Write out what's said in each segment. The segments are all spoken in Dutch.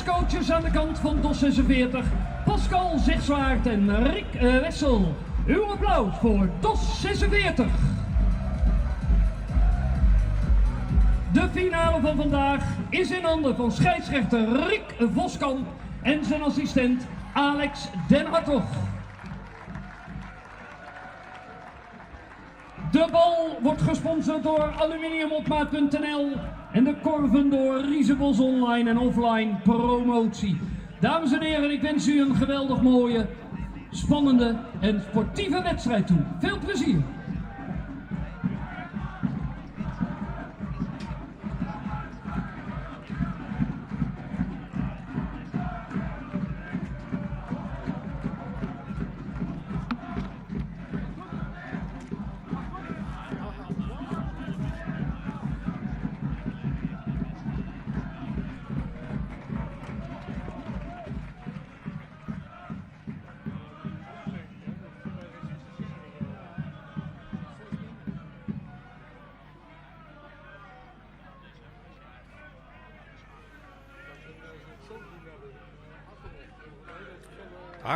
bondscoaches aan de kant van DOS 46, Pascal Zegzwaard en Rick Wessel. Uw applaus voor DOS 46. De finale van vandaag is in handen van scheidsrechter Rick Voskamp en zijn assistent Alex Den Hartog. De bal wordt gesponsord door aluminiumopmaat.nl en de korven door Riesebos Online en Offline Promotie. Dames en heren, ik wens u een geweldig mooie, spannende en sportieve wedstrijd toe. Veel plezier!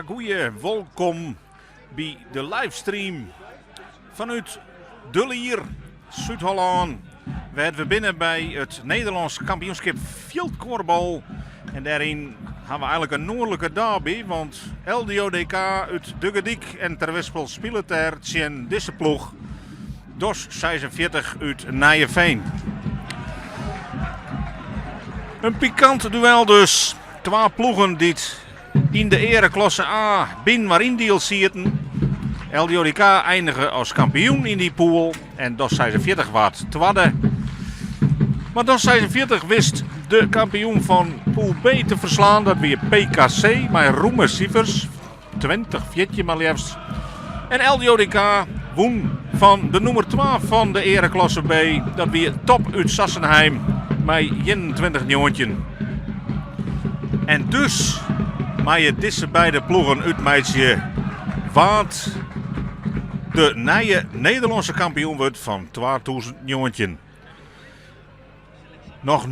Goeie, welkom bij de livestream vanuit De Lier, Zuid-Holland. Waar we binnen bij het Nederlands kampioenschap veldkorfbal. En daarin gaan we eigenlijk een noordelijke derby, want LDODK uit Duggedik en Terwespel spelen daar tegen deze ploeg. DOS 46 uit Nijeveen. Een pikant duel dus. Twee ploegen die in de ereklasse A binnen waarin deel zitten. LDODK eindigen als kampioen in die pool en DOS 46 wordt tweede. Maar DOS 46 wist de kampioen van pool B te verslaan. Dat weer PKC met roeme cijfers. 20-14 maar liefst. En LDODK won van de nummer 12 van de ereklasse B. Dat weer Top uit Sassenheim met 21 nieuwtjen. En dus maar je deze beide ploegen uitmeidje wat de nieuwe Nederlandse kampioen wordt van 2019. Nog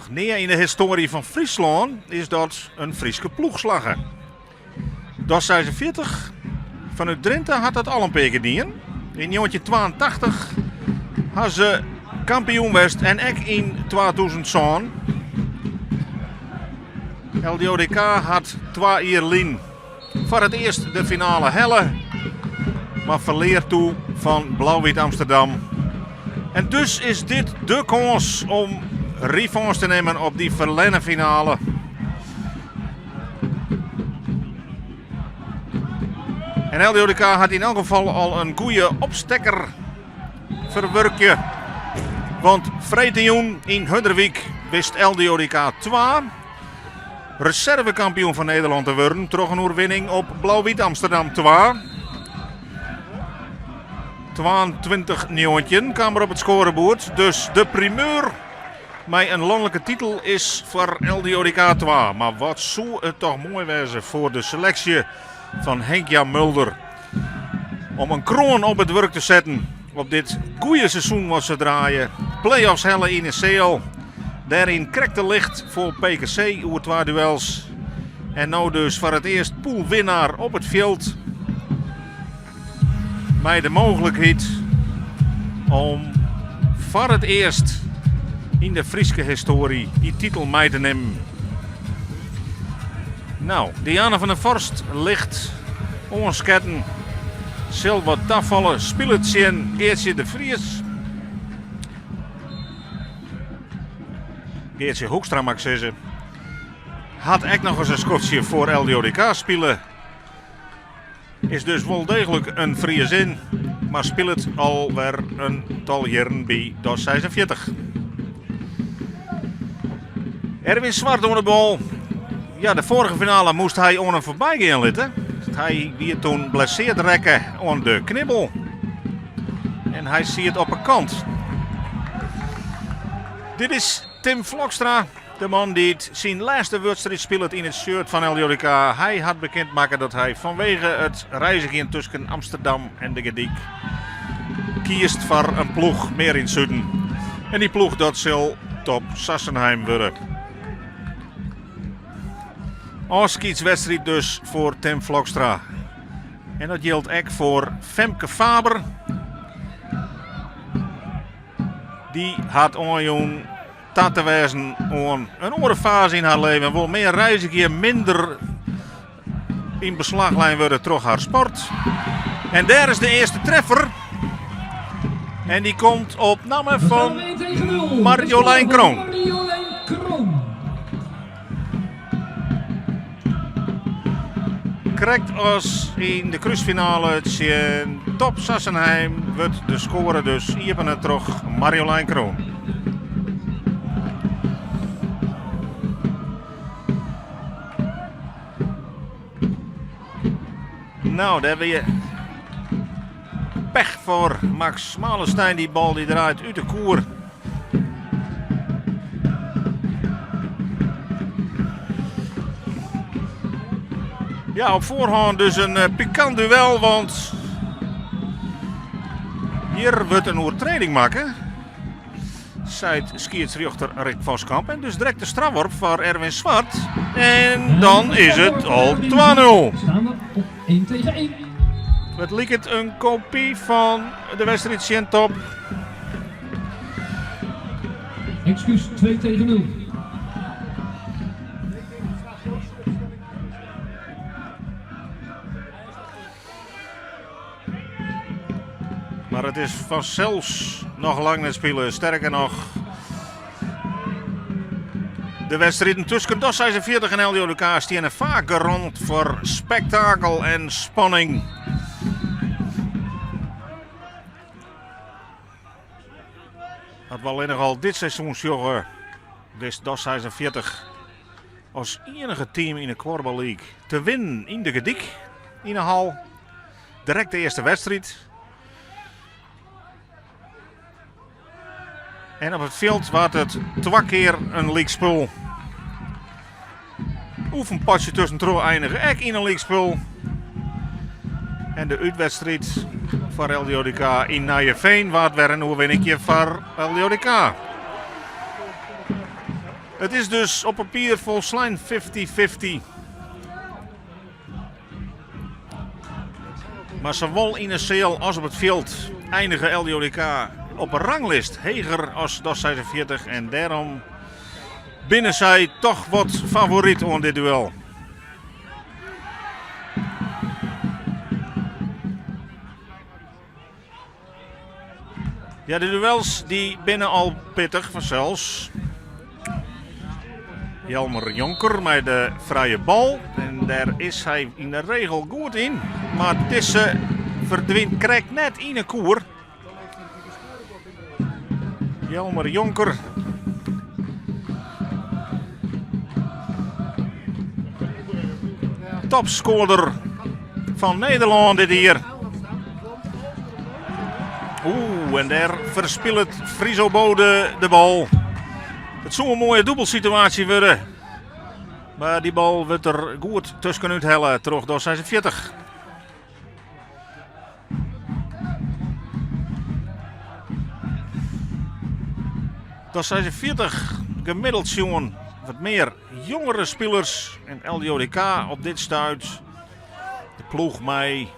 neer in de historie van Friesland is dat een Frieske ploegslager. DOS 46 vanuit Drenthe had dat al een paar keer gedaan. In 1982 had ze kampioen West en ik in 2000. LDODK had 2 jaar lien voor het eerst de finale helle, maar verleerd toe van Blauw-Wit Amsterdam. En dus is dit de kans om revanche te nemen op die verlenen finale. En LDODK had in elk geval al een goede opstekker verwerken. Want Vretenjoen in Hudderwijk wist LDODK 2. Reservekampioen van Nederland te worden. Toch een overwinning op Blauw-Wit Amsterdam 2. 22 nieuwtjen kwam er op het scorebord. Dus de primeur met een landelijke titel is voor LDODK 2. Maar wat zou het toch mooi wezen voor de selectie van Henk-Jan Mulder. Om een kroon op het werk te zetten op dit goede seizoen wat ze draaien. Playoffs helle in Seel. Daarin krekte licht voor PKC over 2 duels. En nou dus voor het eerst poolwinnaar op het veld. Met de mogelijkheid om voor het eerst in de Frieske historie die titel mee te nemen. Nou, Diana van der Vorst ligt onsketten. Silva Tafvallen, Spilletjen, Geertje de Vries. Geertje Hoekstra mag ik zeggen. Had ik nog eens een schotje voor LDODK spelen. Is dus wel degelijk een vrije zin. Maar speelt alweer een tal jaren bij DOS 46. Erwin Zwart onder de bal. Ja, de vorige finale moest hij onder voorbij gaan litten. Hij weer toen blesseerd rekken aan de knibbel. En hij ziet het op een kant. Dit is Tim Vlokstra, de man die zijn laatste wedstrijd speelt in het shirt van LDODK. Hij had bekendgemaakt dat hij vanwege het reizigen tussen Amsterdam en de Gediek kiest voor een ploeg meer in het zuiden. En die ploeg dat zal Top Sassenheim worden. afscheidswedstrijd dus voor Tim Vlokstra. En dat geldt ook voor Femke Faber. Die had onjoen te wijzen aan een andere fase in haar leven. Wil meer reizen, keer minder in beslaglijn worden terug haar sport. En daar is de eerste treffer. En die komt op naam van Marjolein Kroon. Correct als in de cruisefinale in Top Sassenheim wordt de score dus hier van het terug Marjolein Kroon. Nou, daar hebben je pech voor Max Malenstein. Die bal die draait uit de koer. Ja, op voorhand dus een pikant duel, want hier wordt een overtreding maken. Zijt scheidsrechter Rick Voskamp en dus direct de strafworp voor Erwin Zwart. En dan is het al 2-0. Staan we op 1 tegen 1. Het lijkt een kopie van de wedstrijd Sint-Top. Excuus, 2 tegen 0. Maar het is vanzelfs nog lang net spelen. Sterker nog, de wedstrijden tussen DOS 46 en LDODK staan vaak rond voor spektakel en spanning. Dat we alleen nog al dit seizoen jongen, dus DOS 46 als enige team in de Korfbal League te winnen in de Gedik in de hal. Direct de eerste wedstrijd. En op het veld was het 2 keer een leaguespul. Oefenpotje tussen eindigen ook in een leaguespul. En de uitwedstrijd voor LDODK in Nijeveen was weer een overwinningje voor LDODK. Het is dus op papier volslijn 50-50. Maar zowel in de cel als op het veld eindigen LDODK op een ranglist heger als DOS 46 en daarom binnen zij toch wat favoriet aan dit duel. Ja, de duels die binnen al pittig vanzelfs. Jelmer Jonker met de vrije bal en daar is hij in de regel goed in, maar deze verdwijnt krijgt net in een koer. Jelmer Jonker. Topscorer van Nederland dit hier. En daar verspilt Friso Bode de bal. Het zou een mooie dubbelsituatie worden. Maar die bal wordt er goed tussenuit hellen. Terug door 46. Dat 46 gemiddeld jongen, wat meer jongere spelers en LDODK op dit stuit. De ploeg mij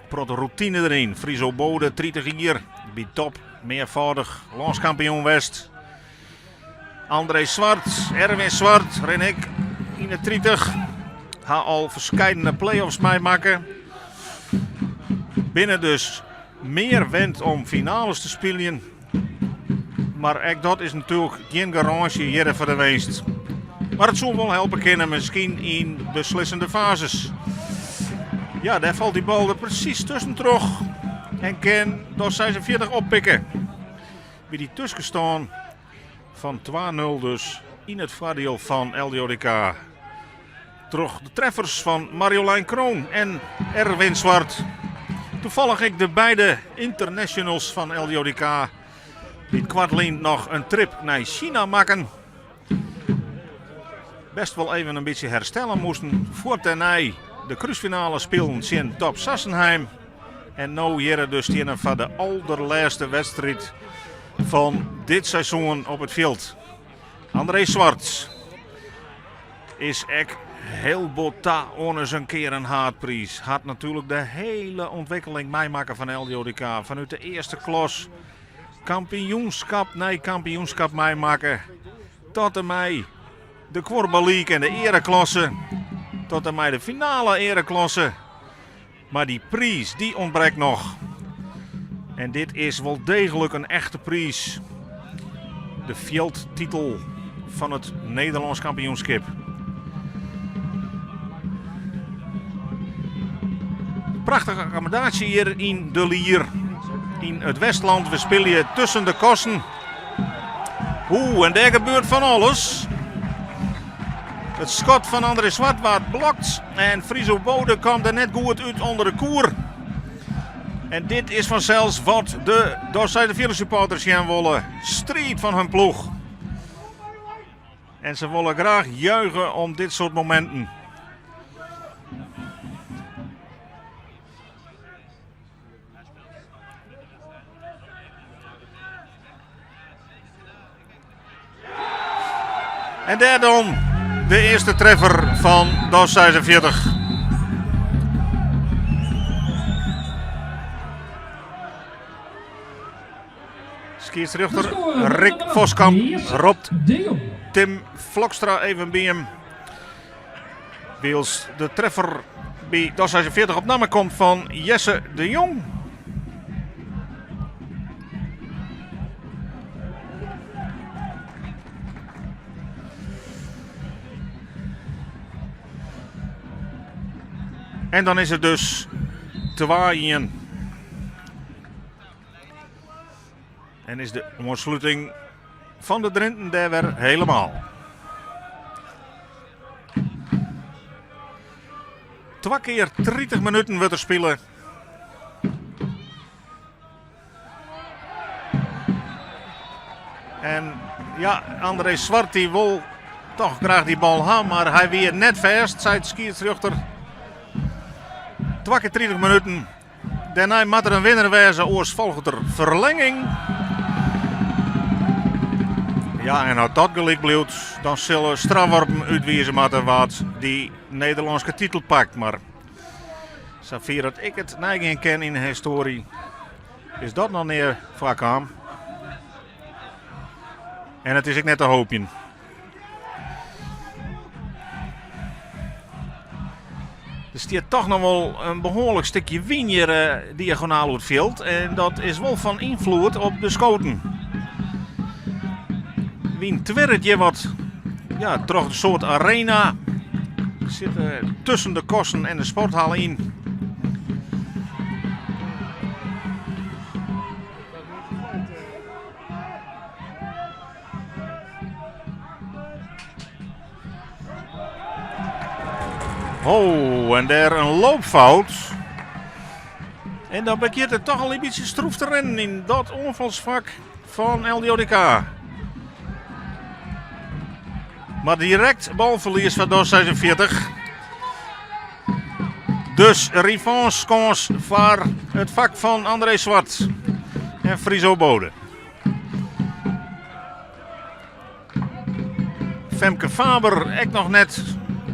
prot routine erin. Friso Bode 30 hier, bij top, meervoudig landskampioen West. André Zwart, Erwin Zwart, ren ik in de 30. Ga al verscheidene play-offs meemaken. Binnen dus meer wend om finales te spelen. Maar ook dat is natuurlijk geen garage hier voor de winst. Maar het zal wel helpen kunnen, misschien in beslissende fases. Ja, daar valt die bal er precies tussen terug. En kan DOS 46 oppikken. Bij die tussenstand van 2-0 dus in het voordeel van LDODK. Terug de treffers van Marjolein Kroon en Erwin Zwart. Toevallig ik de beide internationals van LDODK die kwartlien nog een trip naar China maken. Best wel even een beetje herstellen moesten voor tenij de cruisefinale spelen in Top Sassenheim. En nu hier dus tegen van de allerlaatste wedstrijd van dit seizoen op het veld. André Zwart. is echt heel bota onnes een keer een haatprijs. Had natuurlijk de hele ontwikkeling meemaken van LDODK. Vanuit de eerste klas kampioenschap meemaken. Tot en mij de Korfbal League en de ereklasse. Tot en mij de finale ereklasse. Maar die prijs die ontbreekt nog. En dit is wel degelijk een echte prijs. De veldtitel van het Nederlands kampioenschap. Prachtige accommodatie hier in De Lier. In het Westland. We spelen hier tussen de kossen. En daar gebeurt van alles. Het schot van André Zwart wordt blokt. En Friso Bode komt er net goed uit onder de koer. En dit is vanzelfs wat de Dordzijde supporters gaan willen. Strijd van hun ploeg. En ze willen graag juichen om dit soort momenten. En daar dan de eerste treffer van DOS 46. Scheidsrechter Rick Voskamp roept Tim Vlokstra even bij hem. Wils de treffer bij DOS 46 op naam komt van Jesse de Jong. En dan is het dus 2-1. En is de ontsluiting van de Drenten daar weer helemaal. 2 keer 30 minuten wordt er spelen. En ja, André Zwart die wil toch graag die bal hebben, maar hij weer net vast, zei het scheidsrechter. 2 keer 30 minuten. Daarna moet er een winnaar wezen. Oors volgt er verlenging. Ja, en als dat gelijk blijft, dan zullen strafworpen uitwijzen moeten wat die Nederlandse titel pakt. Maar zover dat ik het neiging ken in de historie, is dat nog niet vaak aan. En het is ook net een hoopje. Er staat toch nog wel een behoorlijk stukje wien hier diagonaal uit het veld. En dat is wel van invloed op de schoten. Wien twerrt je wat, ja, toch een soort arena. Zit tussen de kosten en de sporthal in. En daar een loopfout. En dan begint het toch al een beetje stroef te rennen in dat onvalsvak van LDODK. Maar direct balverlies van DOS 46. Dus revanche kans voor het vak van André Zwart en Friso Bode. Femke Faber, echt nog net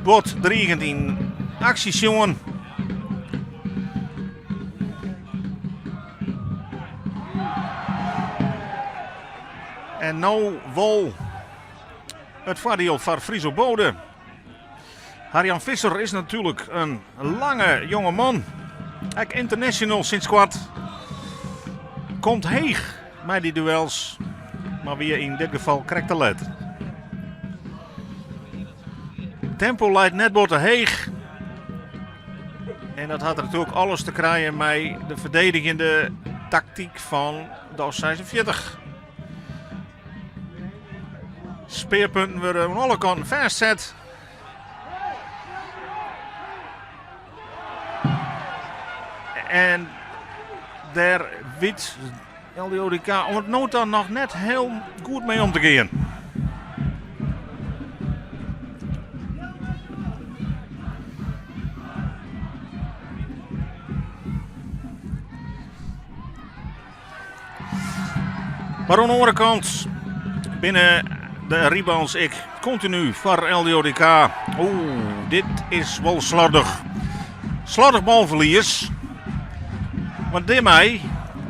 bot dreigend in acties, jongen. En nou wel het voordeel van Friso Bode. Harjan Visser is natuurlijk een lange jonge man. Ook international sinds kwart. Komt heeg met die duels. Maar weer in dit geval krijgt de let. Tempo leidt net boven heeg. En dat had natuurlijk alles te krijgen met de verdedigende tactiek van DOS 46. Speerpunten worden aan alle kanten vastzet. En daar weet LDODK om het nota nog net heel goed mee om te gaan. Maar aan de andere kant, binnen de rebounds ik continu voor LDODK. Oeh, dit is wel slordig. Slordig balverlies. Want daarmee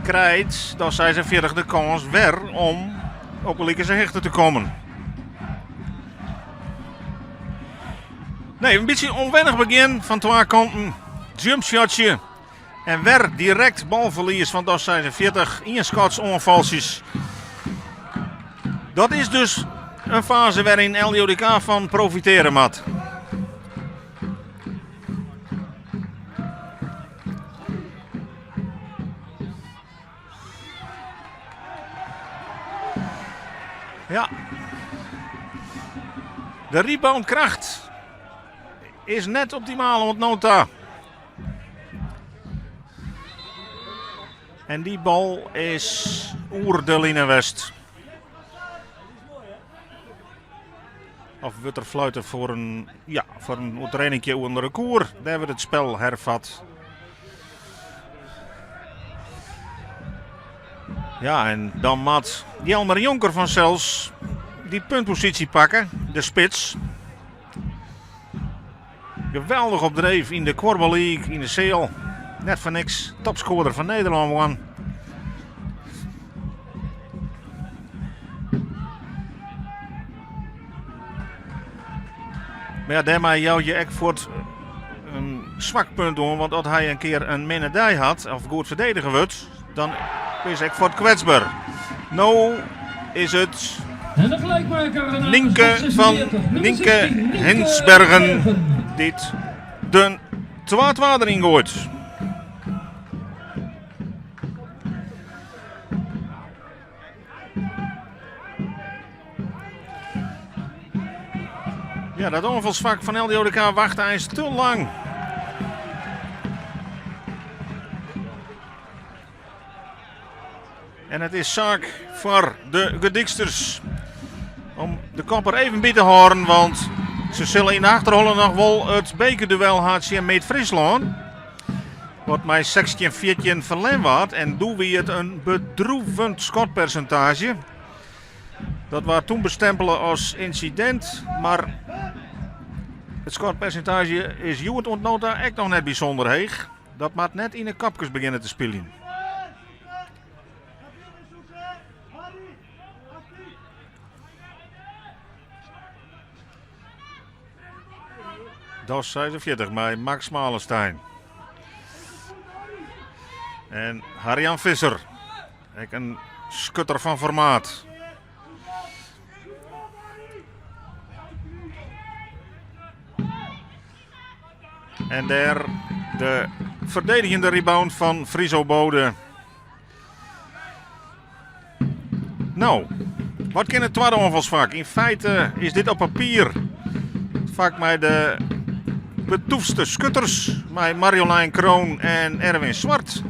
krijgt dat 46 de kans weer om op een linker hechten te komen. Nee, een beetje onwennig begin van twee kanten. Jumpshotje. En weer direct balverlies van DAS 46. Inschots onvalsjes. Dat is dus een fase waarin LDODK van profiteren moet. Ja. De reboundkracht is net optimaal want nota. En die bal is oer de line west. Of wordt er fluiten voor een trainingje onder de koer. Daar wordt het spel hervat. Ja, en dan moet Jelmer Jonker vanzelfs die puntpositie pakken. De spits. Geweldig op dreef in de Korbbal League, in de Seel. Net voor niks. Topscorer van Nederland won. Maar ja, daarmee jou je echt voor een zwak punt doen. Want als hij een keer een medaille had, of goed verdedigen wordt, dan is hij voor het kwetsbaar. Nou is het En de gelijkmaker Nienke van Nienke Hensbergen dit de 2-2 erin gooit. Ja, dat onvalsvak van LDODK wacht eens te lang. En het is zaak voor de gediksters om de kopper even bij te houden, want ze zullen in de achterholen nog wel het bekerduel hadden met Friesland. Wat mij 16-14 verlen wordt en doen we het een bedroevend schotpercentage. Dat was toen bestempelen als incident, maar het schotpercentage is Juwet ontnota echt nog net bijzonder heeg. Dat moet net in de kapjes beginnen te spelen. DAS 46 bij Max Malenstein. En Harjan Visser. Een skutter van formaat. En daar de verdedigende rebound van Friso Bode. Nou, wat kan het tweede onvalsvak? In feite is dit op papier het vak met de betoefste skutters. Met Marjolein Kroon en Erwin Zwart.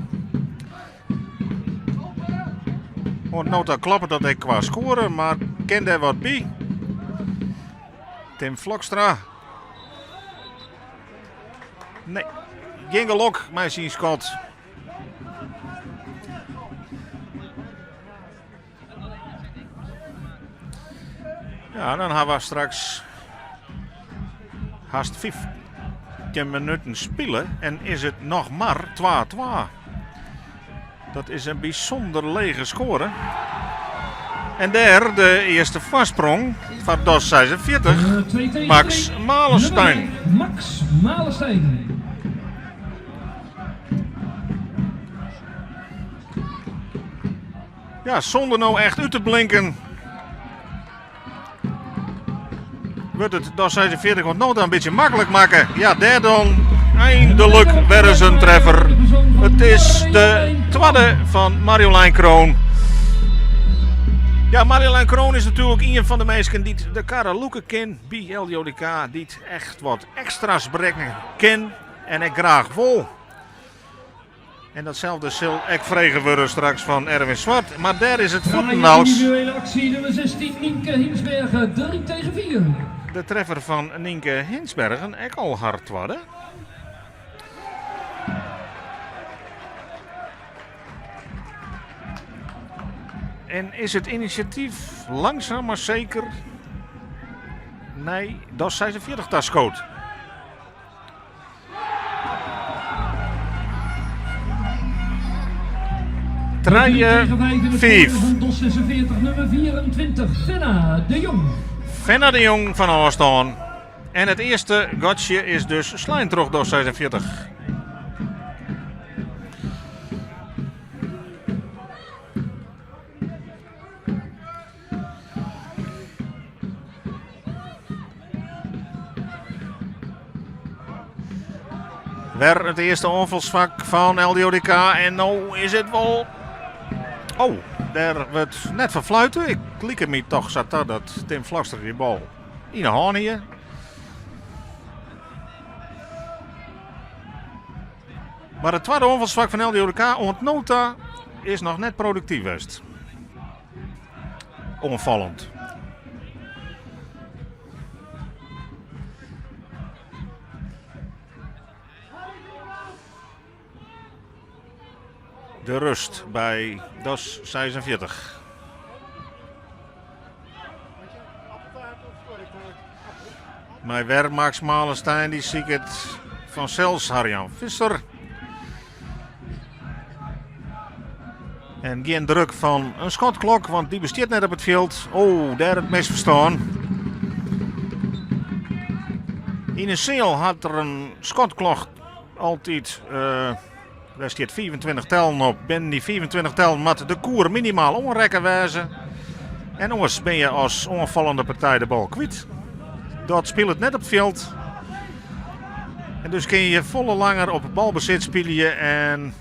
Want nota klappen dat ik qua scoren, maar ken daar wat bij. Tim Vlokstra. Nee, Jingelok, mij zien Scott. Ja, dan hebben we straks haast 15 minuten spelen en is het nog maar 2-2. Dat is een bijzonder lege score. En daar de eerste vastsprong van DAS 46, Max Malenstein. Max Malenstein. Ja, zonder nou echt uit te blinken. Wordt het DAS 46 wat nota een beetje makkelijk maken. Ja, daar dan eindelijk weer eens een treffer. Het is de tweede van Marjolein Kroon. Ja, Marjolein Kroon is natuurlijk een van de mensen die de Karaluke ken. Bij LDODK die echt wat extra's brengen ken. En ik graag vol. En datzelfde zal ik vregen worden straks van Erwin Zwart. Maar daar is het voetendals. Individuele actie nummer 16, Nienke Hinsbergen, 3-4. De treffer van Nienke Hinsbergen, ik al hard worden. En is het initiatief langzaam maar zeker Nee, dat is 46 tas schoot. Treien 5. DOS 46, nummer 24, Fenna de Jong. Fenna de Jong van Aalstaan. En het eerste gotje is dus Slijntrog DOS 46. Weer het eerste onvalsvak van LDODK. En nou is het wel... Oh, daar wordt net van fluiten. Ik liep me toch zat dat Tim Vlakster die bal in de hand hier. Maar het tweede onvalsvak van LDODK ontnota is nog net productief geweest. Onvallend. De rust bij DOS 46. Mijn weer Max Malenstein, die zie ik het van zelfs Harjan Visser. En geen druk van een schotklok, want die besteedt net op het veld. Oh, daar het misverstaan. In een seel had er een schotklok altijd... Daar staat 24 tellen op. Binnen die 24 tellen moet de koer minimaal onrekken wezen. En anders ben je als onvallende partij de bal kwijt. Dat speelt het net op het veld. En dus kun je volle langer op balbezit spelen en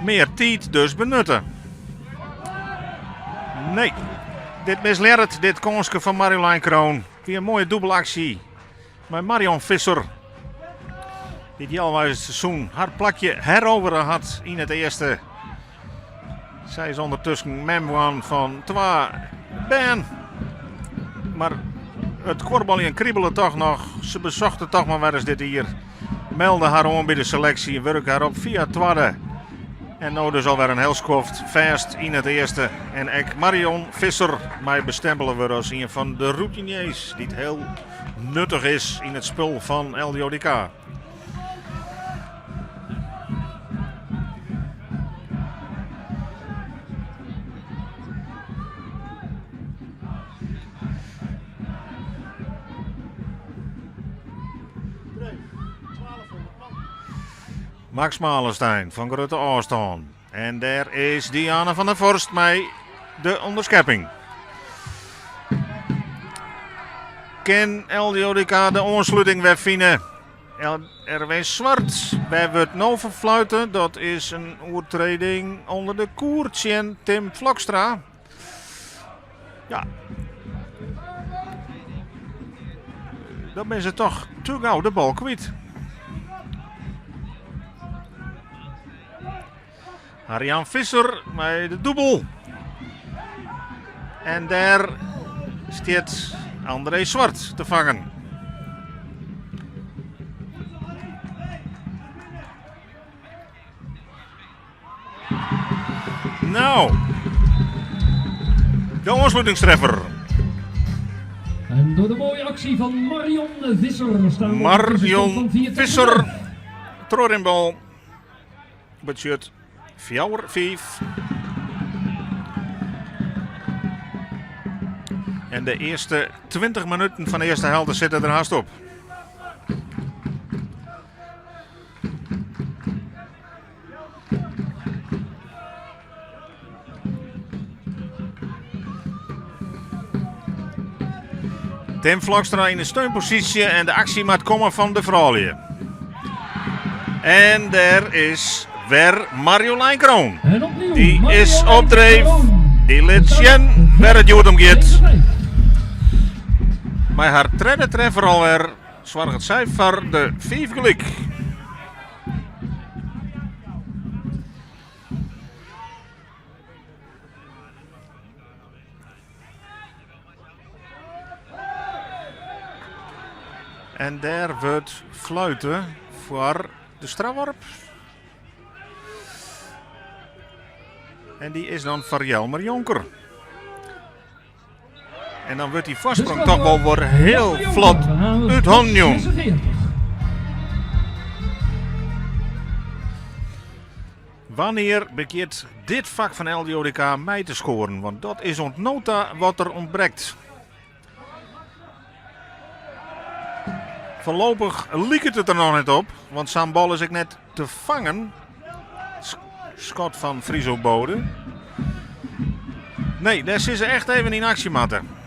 meer tijd dus benutten. Nee, dit misleert dit kansje van Marjolein Kroon. Weer een mooie dubbelactie met Marion Visser. Die al het seizoen haar plakje heroveren had in het eerste. Zij is ondertussen memwan van 2 ben. Maar het korbalje en kriebelen toch nog. Ze bezochten toch maar waar is dit hier. Meldde haar om bij de selectie en werkte haar op via het tweede. En nou dus alweer een heel skoft vast in het eerste. En ik Marion Visser mij bestempelen we als een van de routiniers. Die het heel nuttig is in het spul van LDODK. Max Malenstein van Grutte Aalstaan. En daar is Diana van der Vorst mee de onderschepping. Ken LDODK de ontsluiting wegvinden. RW Zwart. Wij wordt nou verfluiten. Dat is een oortreding onder de koertje Tim Vlakstra. Ja. Dan is het toch te gauw de bal kwijt. Harjan Visser met de dubbel. En daar staat André Zwart te vangen. Nou, de ontsluitingstreffer. En door de mooie actie van Marion Visser staan we Marion Visser, Trorinbal, budget 4-5. En de eerste 20 minuten van de eerste helft zitten er haast op. Tim Vlakstra in de steunpositie en de actie moet komen van de Vrolje. En daar is weer Marjolein Kroon. Die is op dreef. Die liet zien waar het goed om gaat. Met haar tweede treffer alweer zorgt zij voor de 5 gelijk. En daar wordt fluiten voor de strafworp. En die is dan voor Jelmer Jonker. En dan wordt die voorsprong toch wel weer heel vlot uit handen. Wanneer bekeert dit vak van LDODK mij te scoren? Want dat is ontnota wat er ontbreekt. Voorlopig liekt het er nog niet op. Want zo'n bal is ik net te vangen. Schot van Friso Bode. Nee, daar is ze echt even in actie, matten.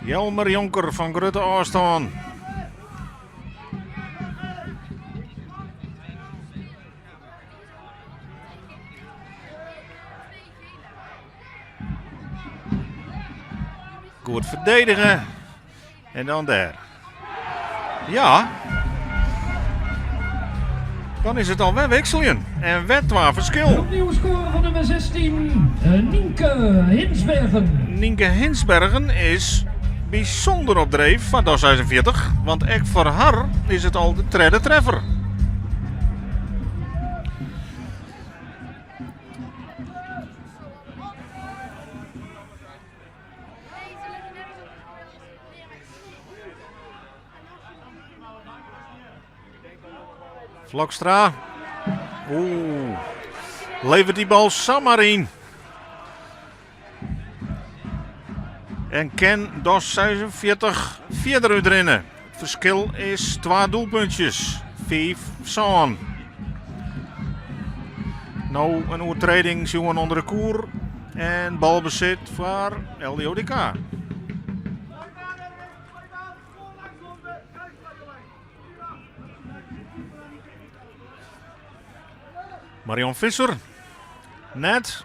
Jelmer Jonker van Grutte Oostaan. Goed verdedigen. En dan daar. Ja. Dan is het al weer wisselen. En werd waar verschil. Opnieuw scoren van nummer 16. Nienke Hinsbergen. Nienke Hinsbergen is bijzonder op dreef van DOS 46. Want echt voor haar is het al de derde treffer. Vlokstra. Oeh. Levert die bal zomaar in. En Ken DOS 46 verder uitrennen. Het verschil is 2 doelpuntjes. 5 zo'n. Nou een overtreding zien we onder de koer. En balbezit voor LDODK. Marion Visser. Net.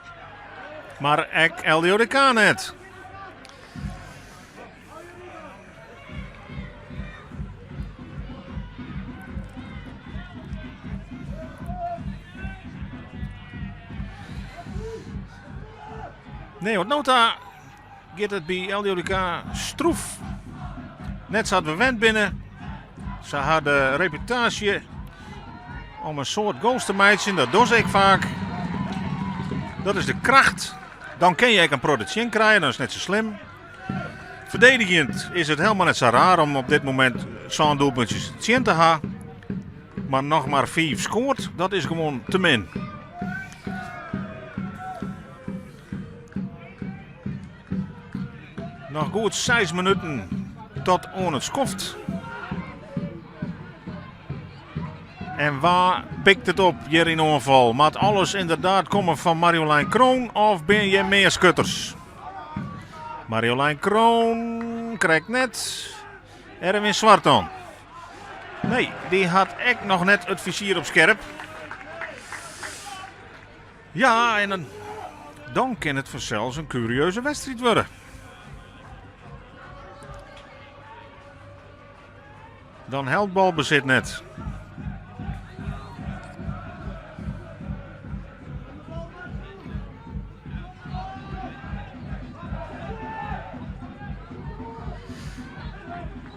Maar ek LDODK net. Nee, wat nota gaat het bij LDODK stroef. Net zat we wend binnen. Ze hadden reputatie om een soort goals te matchen. Dat doe ik vaak. Dat is de kracht. Dan kun je een productie krijgen. Dat is net zo slim. Verdedigend is het helemaal net zo raar om op dit moment zo'n doelpuntjes te hebben. Maar nog maar 5 scoort. Dat is gewoon te min. Nog goed 6 minuten tot on het skoft. En waar pikt het op hier in aanval? Moet alles inderdaad komen van Marjolein Kroon of ben je meer schutters? Marjolein Kroon krijgt net Erwin Zwartan. Nee, die had echt nog net het vizier op scherp. Ja, en dan kan het vanzelfs een curieuze wedstrijd worden. Dan helpt balbezit net.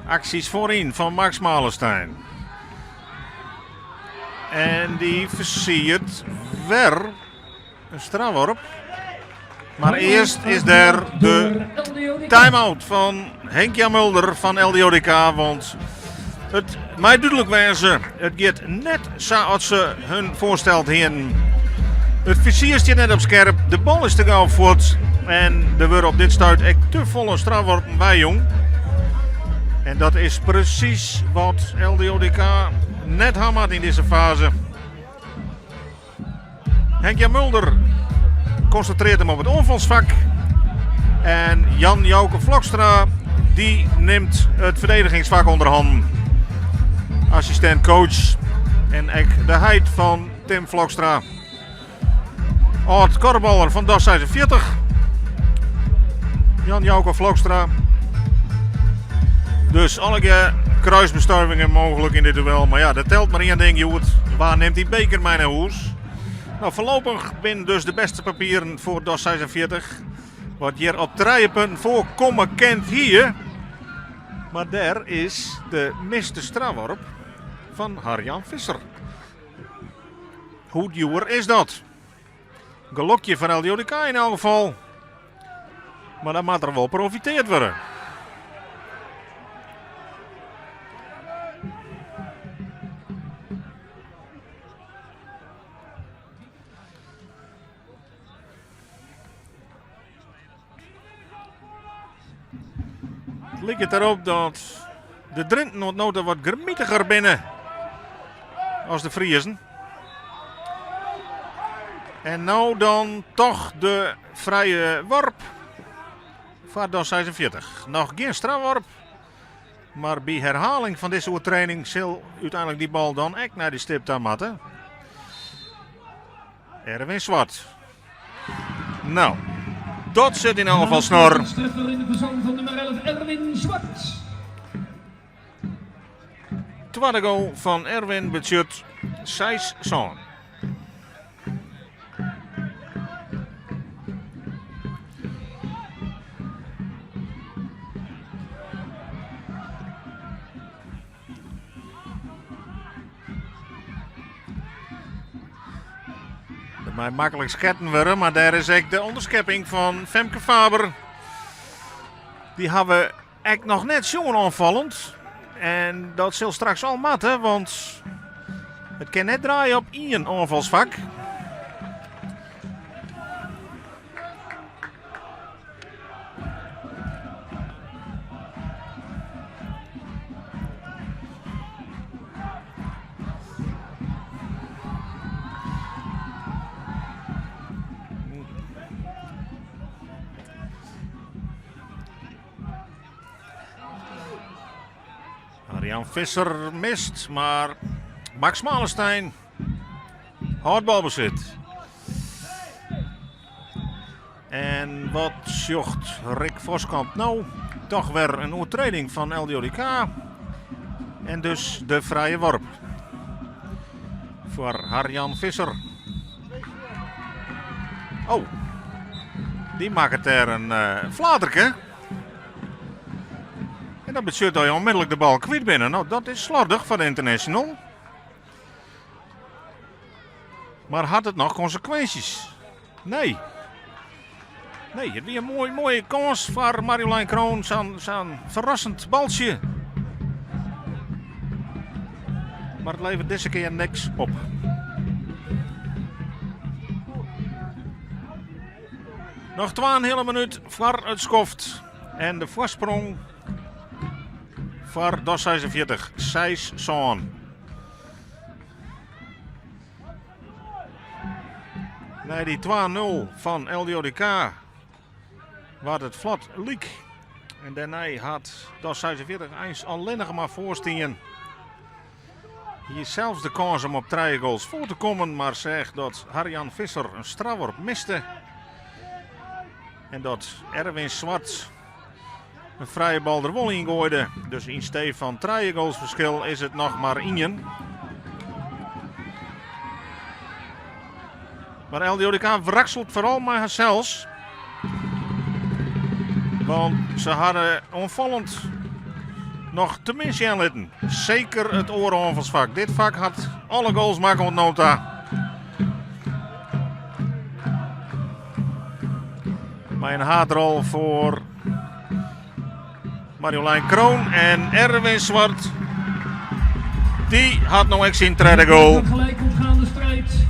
Acties voorin van Max Malenstein. En die versiert weer een strafworp. Maar eerst is er de time-out van Henk-Jan Mulder van LDODK. Want het mij duidelijk wijzen, het gaat net zoals ze hun voorstelt heen. Het vizier staat net op scherp, de bal is te gauw voort. En er wordt op dit stuit echt te volle strafworpen bij jong. En dat is precies wat LDODK net hammert in deze fase. Henk-Jan Mulder concentreert hem op het onvalsvak. En Jan-Jouke Vlokstra die neemt het verdedigingsvak onder handen. Assistent coach en de heid van Tim Vlokstra. Oud korfballer van DOS 46. Jan-Jouke Vlokstra. Dus alle kruisbestuivingen mogelijk in dit duel. Maar ja, dat telt maar één ding, Joet. Waar neemt die beker mij naar huis? Nou, voorlopig ben dus de beste papieren voor DOS 46. Wat hier op 3 punten voorkomen kent hier. Maar daar is de miste strafworp van Harjan Visser. Hoe duur is dat? Gelokje van LDODK in elk geval. Maar dan moet er wel profiteerd worden. Het lijkt erop dat de Drenten nog wat gemietiger binnen als de Friezen. En nou dan toch de vrije worp voor DOS 46. Nog geen strafworp. Maar bij herhaling van deze training zal uiteindelijk die bal dan echt naar die stip toe moeten. Erwin Zwart. Nou, dat zit in elk geval snor. Treffer in de persoon van nummer 11, Erwin Zwart. Tweede goal van Erwin budget 6 zoon. Maar makkelijk sketten worden, maar daar is ook de onderschepping van Femke Faber. Die hebben we echt nog net zo aanvallend. En dat zal straks al matten, want het kan net draaien op één aanvalsvak. Harjan Visser mist, maar Max Malenstein houdt balbezit. En wat zocht Rick Voskamp nou? Toch weer een overtreding van LDODK. En dus de vrije worp voor Harjan Visser. Oh, die maakt er een fladerke. En dat betekent dat je onmiddellijk de bal kwijt bent. Nou, dat is slordig van de International. Maar had het nog consequenties? Nee. Nee, het weer een mooie kans voor Marjolein Kroon. Zo'n verrassend baltje. Maar het levert deze keer niks op. Nog 2,5 minuut voor het schoft. En de voorsprong voor DOS 46. 6 zoon. Nee, die 2-0 van LDODK. Waar het vlot liek. En daarna had DOS 46 eens alleen nog maar voorstien. Hier zelfs de kans om op 3 goals voor te komen. Maar zegt dat Harjan Visser een strafworp miste. En dat Erwin Zwart een vrije bal er wel in gooide. Dus in steef van 3 goals verschil is het nog maar 1. Maar LDODK wrakselt vooral maar zichzelf. Want ze hadden onvallend nog tenminste aanlitten. Zeker het ooraanvalsvak. Dit vak had alle goals maken op nota. Maar een haardrol voor Marjolein Kroon en Erwin Zwart. Die had nog eens in tweede goal. Gelijk ontgaande strijd.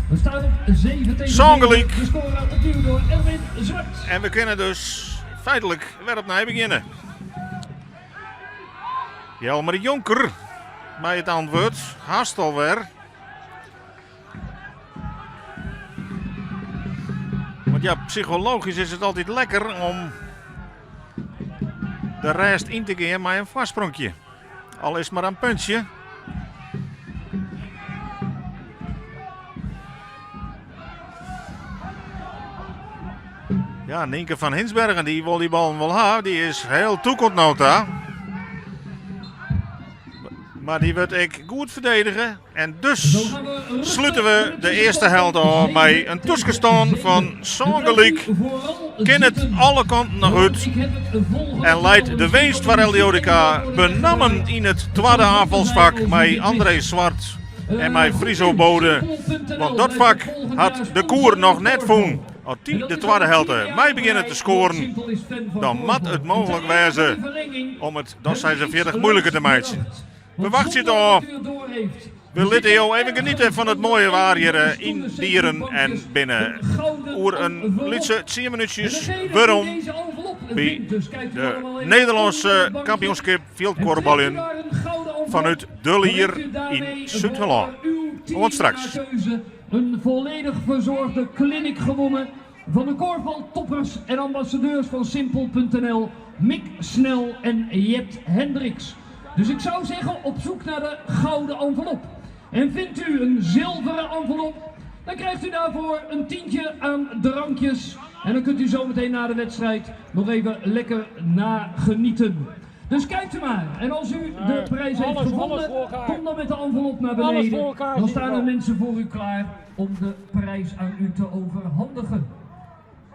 We staan op 7 tegen Songelijk. De score opnieuw door Erwin Zwart. En we kunnen dus feitelijk weer opnieuw beginnen. Jelmer Jonker bij het antwoord. Haast alweer. Want ja, psychologisch is het altijd lekker om de rest in te gaan met een voorsprongje. Al is het maar een puntje. Ja, Nienke van Hinsbergen die wil die bal wel hebben. Die is heel toekomstnota. Maar die wordt ik goed verdedigen. En Zo dus gaan we rustig sluiten we de minuutjes eerste op. helft af met een tussenstand van Songelijk. Ken het alle kanten nog uit. En leidt de winst waar LDODK benammen in het tweede aanvalsvak met André Zwart en met Friso Bode. Want dat vak had de koer nog net voen. Als die de tweede helft mij beginnen te scoren, dan moet het mogelijk wezen om het, dat zijn ze 40 moeilijker te maken. We wachten het al. We laten jou even genieten van het mooie waar hier in Dieren en binnen. Oer een liedje 10 minuutjes. Waarom? Bij de Nederlandse kampioenschap veldkorfballen vanuit De Lier in Zuid-Holland. Want straks. Een volledig verzorgde kliniek gewonnen van de korfbaltoppers en ambassadeurs van Simpel.nl, Mick Snel en Jet Hendricks. Dus ik zou zeggen, op zoek naar de gouden envelop. En vindt u een zilveren envelop, dan krijgt u daarvoor een tientje aan drankjes. En dan kunt u zometeen na de wedstrijd nog even lekker nagenieten. Dus kijkt u maar. En als u de prijs heeft gevonden, kom dan met de envelop naar beneden. Dan staan er mensen voor u klaar om de prijs aan u te overhandigen.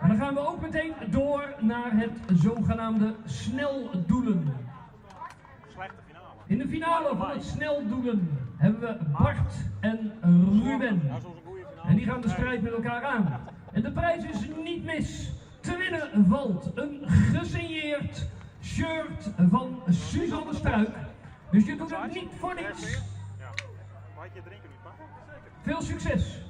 En dan gaan we ook meteen door naar het zogenaamde sneldoelen. In de finale van het sneldoelen hebben we Bart en Ruben. En die gaan de strijd met elkaar aan. En de prijs is niet mis. Te winnen valt een gesigneerd shirt van Suzanne Struik. Dus je doet het niet voor niks. Veel succes!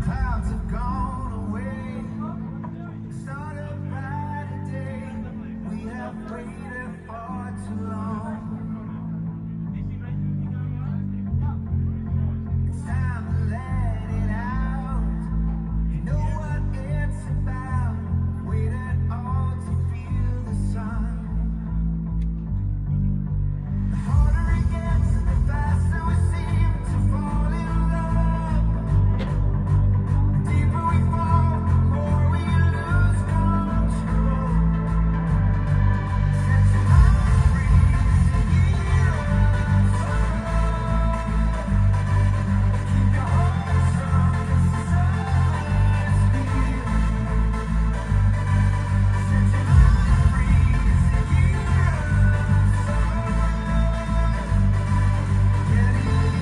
Clouds have gone away. Started a brighter day. We have waited far too long. It's time to let it out. You know what it's about. Waited all to feel the sun. The harder it gets, the faster we seem to fall in love. The deeper we fall, the more we lose control. Set your mind free, heroes. Keep your heart strong, 'cause the sun's here. Set your mind free, heroes. Get in the sun.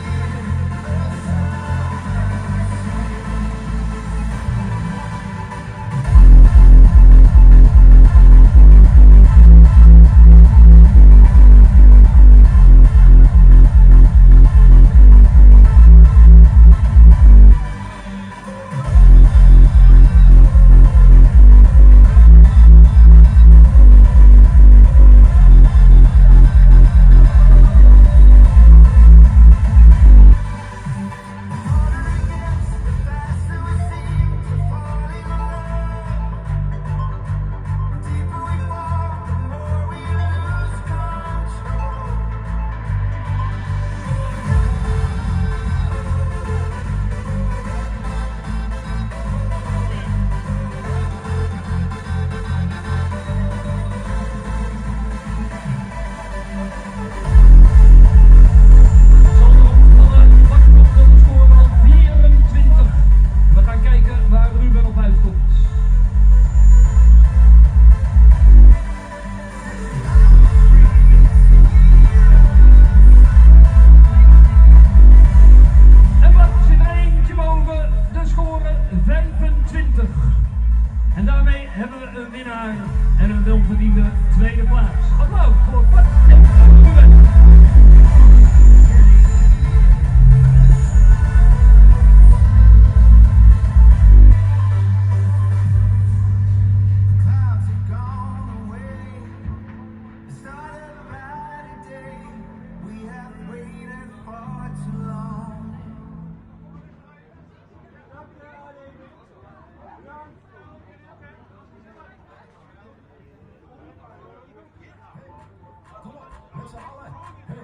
We gaan kijken waar Ruben op uitkomt. En Bart zit er eentje boven, de score 25. En daarmee hebben we een winnaar en een welverdiende tweede plaats. Applaus voor Bart en Ruben. Clouds have gone away. Started a brighter day. We have waited far too long. Kom op, met z'n allen. Hey.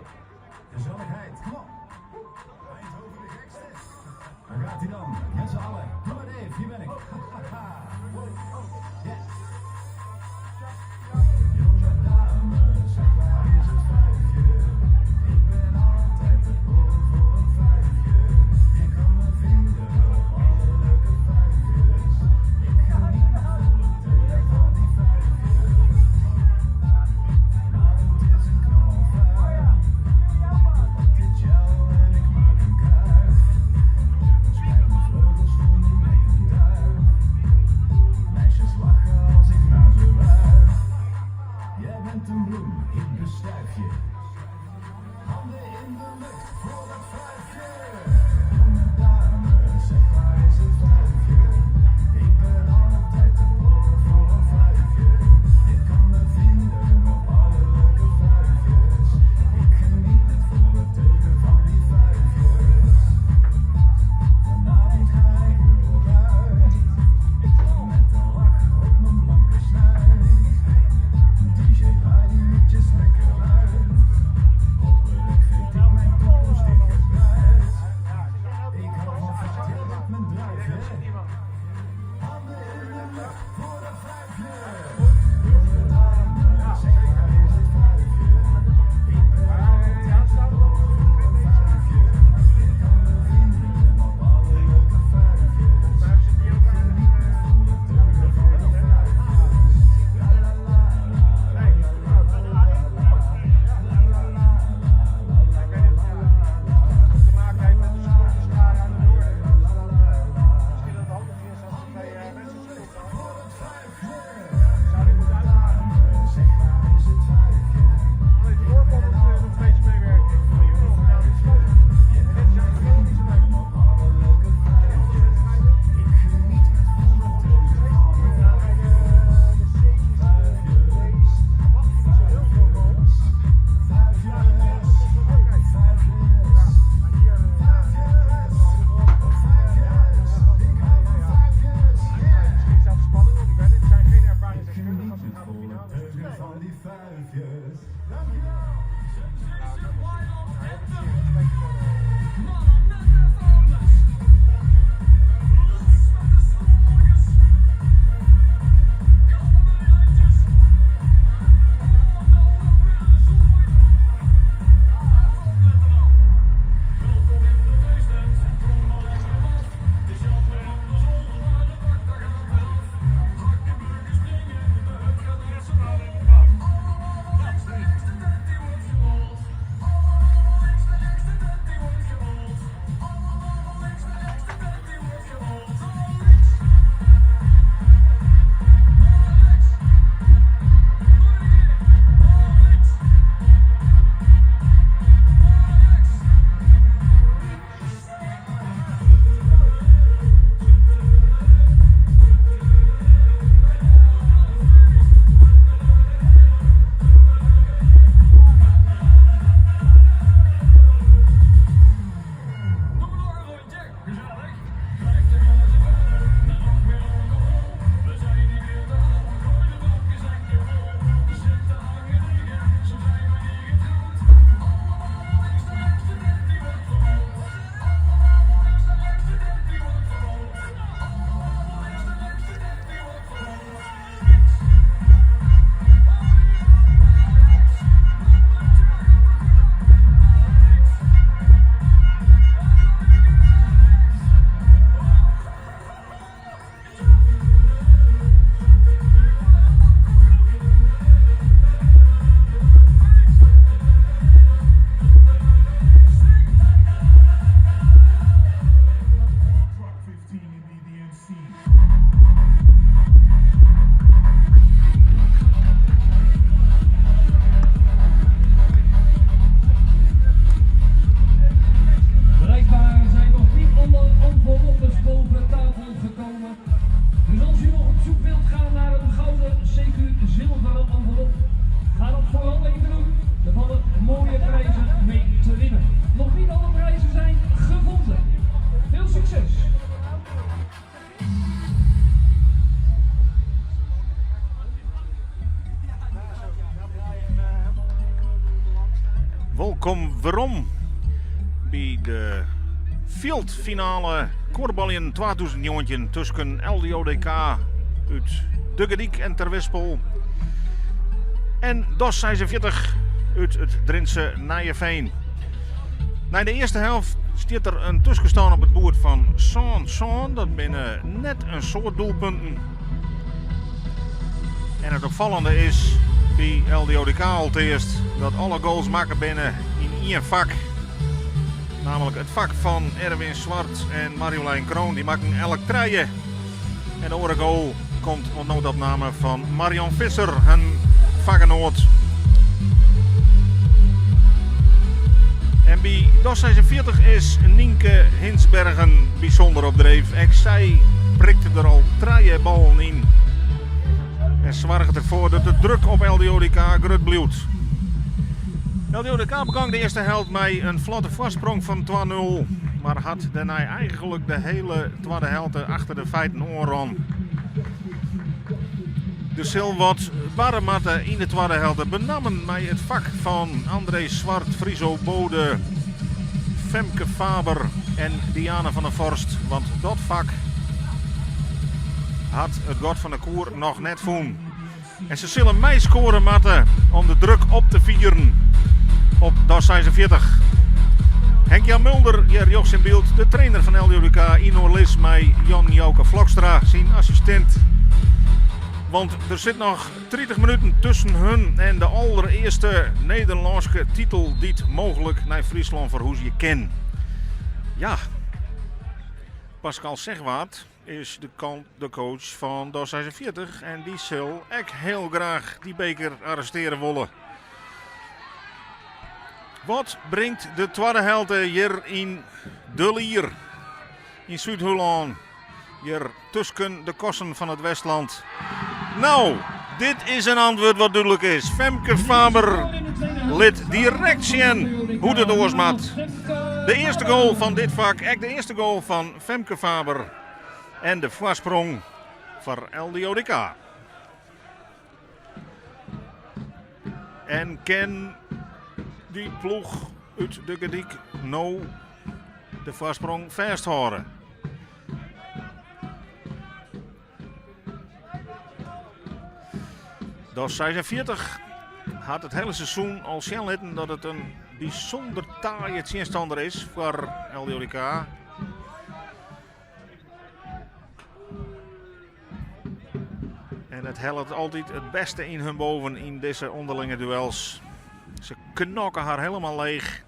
kom weerom bij de fieldfinale korballen 2019 tussen LDODK uit Duggediek en Terwispel en DOS 46 uit het Drentse Nijeveen. Na de eerste helft stiert er een tussenstand op het boord van San. Dat binnen net een soort doelpunten. En het opvallende is bij LDODK al het eerst dat alle goals maken binnen in één vak. Namelijk het vak van Erwin Zwart en Marjolein Kroon. Die maken elk treien. En de andere goal komt op noodopname van Marian Visser, een vakgenoot. En bij DOS 46 is Nienke Hinsbergen bijzonder op dreef. Zij prikte er al 3 ballen in. En zorgde ervoor dat de druk op LDODK groot blijft. LDODK begon de eerste helft met een vlotte voorsprong van 2-0. Maar had daarna eigenlijk de hele tweede helft achter de feiten oorron. De Silwat Barrematte in de tweede helft benamen mij het vak van André Zwart, Friso Bode, Femke Faber en Diana van der Vorst. Want dat vak had het god van de koer nog net voen. En ze zullen mij scoren matten om de druk op te vieren op DOS 46. Henk-Jan Mulder, hier jochs in beeld, de trainer van LDODK, Ino Lis, mij Jan-Jouke Vlokstra, zijn assistent. Want er zit nog 30 minuten tussen hun en de allereerste Nederlandse titel die het mogelijk naar Friesland verhoezen ken. Ja, Pascal Segwaard is de coach van DOS 46 en die zal echt heel graag die beker arresteren willen. Wat brengt de tweede helft hier in De Lier, in Zuid-Holland, hier tussen de kossen van het Westland? Nou, dit is een antwoord wat duidelijk is. Femke Faber liet direct zien hoe het doorsmat. De eerste goal van dit vak, echt de eerste goal van Femke Faber. En de voorsprong voor LDODK. En ken die ploeg uit de Gediek nou de voorsprong vasthouden. DOS 46 had het hele seizoen al zien dat het een bijzonder taaie tegenstander is voor LDODK. En het helpt altijd het beste in hun boven in deze onderlinge duels. Ze knokken haar helemaal leeg.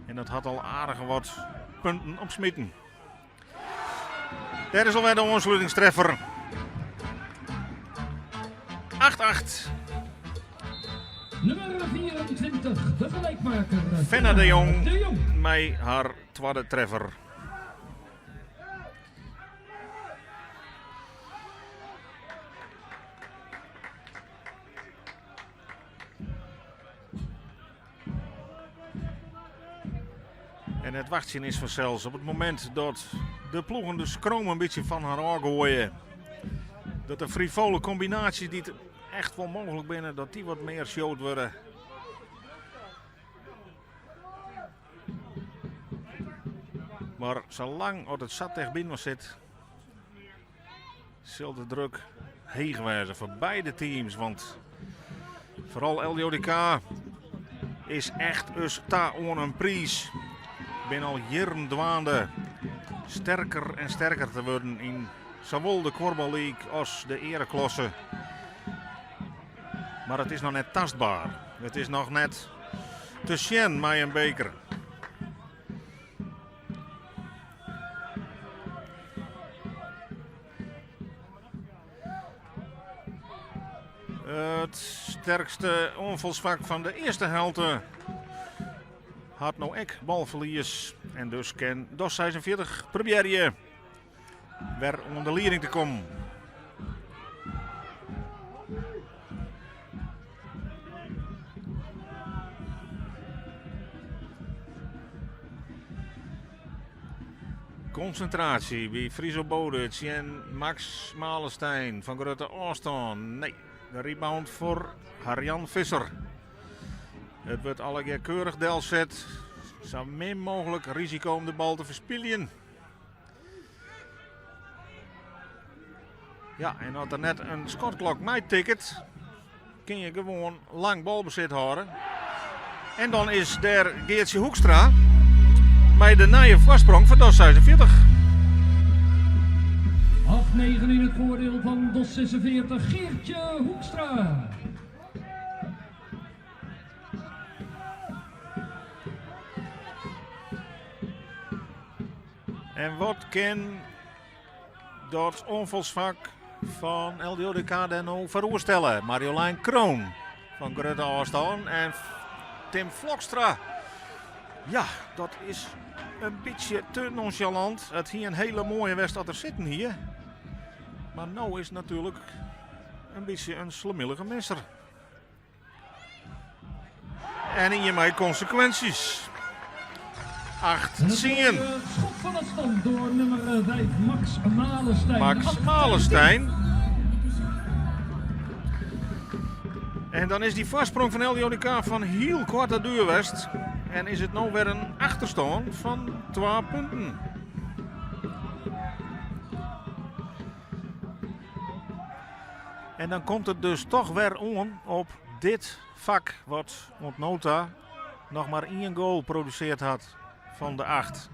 En dat had al aardig wat punten op smitten. Daar is alweer de ontsluitingstreffer. 8-8. Nummer 24, de gelijkmaker. Fenna de Jong met haar tweede treffer. En het wachtje is vanzelfs op het moment dat de ploegen de skroom een beetje van haar oor gooien. Dat de frivole combinaties die echt wel mogelijk binnen, dat die wat meer showed worden. Maar zolang het zat tegen binnen zit, zal de druk heeg wezen voor beide teams. Want vooral LDODK is echt ta on een prijs. Binnen al jaren dwaande sterker en sterker te worden in zowel de Korfbal League als de ereklasse. Maar het is nog net tastbaar. Het is nog net te zien met een beker. Het sterkste onvalsvak van de eerste helft had nou ek balverlies. En dus kan DOS 46 proberen weer om de leiding te komen. Concentratie bij Friso Bodits en Max Malenstein van Grutte Ooston. Nee, de rebound voor Harjan Visser. Het wordt alle keer keurig delzet. Zo min mogelijk risico om de bal te verspillen. Ja, en als er net een schotklok mij ticket, kun je gewoon lang balbezit houden. En dan is daar Geertje Hoekstra met de nieuwe voorsprong van DOS 46. 8-9 in het voordeel van DOS 46, Geertje Hoekstra. En wat kan dat onvalsvak van LDODK dan nou veroorstellen? Marjolein Kroon van Grutte Afstand en Tim Vlokstra. Ja, dat is een beetje te nonchalant. Het hier een hele mooie wedstrijd er zitten hier. Maar nou is het natuurlijk een beetje een slemillige messer. En hiermee consequenties. 8-10. Schot van het stand door nummer 5, Max Malenstein. Max Malenstein. En dan is die voorsprong van LDODK van heel korte duurwest. En is het nou weer een achterstand van 2 punten. En dan komt het dus toch weer om op dit vak wat Nota nog maar 1 goal produceerd had van de 8.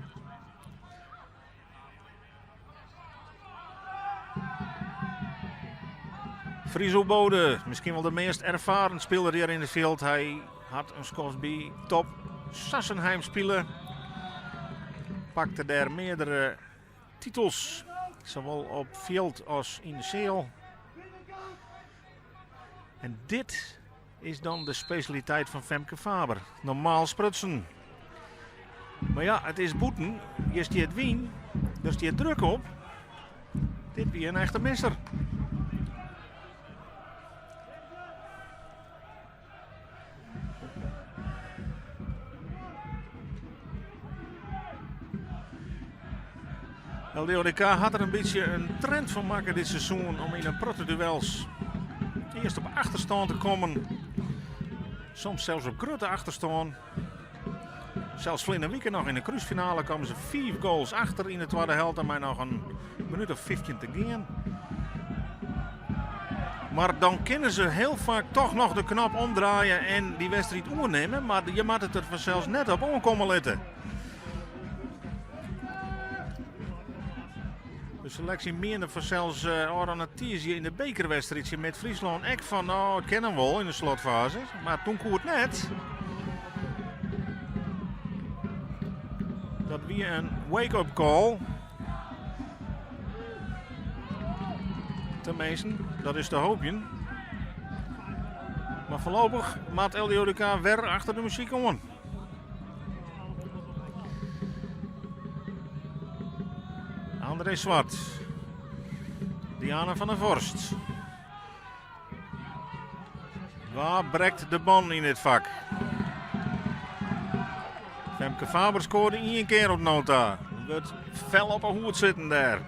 Friso Bode, misschien wel de meest ervaren speler hier in het veld. Hij had een Scottsby top Sassenheim spelen. Pakte daar meerdere titels, zowel op veld als in de zeel. En dit is dan de specialiteit van Femke Faber. Normaal sprutsen. Maar ja, het is boeten. Je stiert het wien, dus die druk op. Dit weer een echte misser. LDODK had er een beetje een trend van maken dit seizoen om in een protoduels eerst op achterstand te komen. Soms zelfs op grote achterstand. Zelfs Vlinne Wieken nog in de cruisefinale komen ze 4 goals achter in de tweede helft en maar nog een minuut of 15 te gaan. Maar dan kunnen ze heel vaak toch nog de knop omdraaien en die wedstrijd oernemen. Maar je moet het er vanzelfs net op onkomen letten. De selectie meende vanzelfs Oranje in de bekerwedstrijdje met Friesland. Ik van nou, het kennen we wel in de slotfase. Maar toen koert het net. Dat weer een wake-up call. Tenminste, dat is te hoopje. Maar voorlopig maakt LDODK weer achter de muziek om. André Zwart. Diana van der Vorst. Waar breekt de ban in dit vak? Femke Faber scoorde 1 keer op Nota. Het fel op een hoed zitten daar.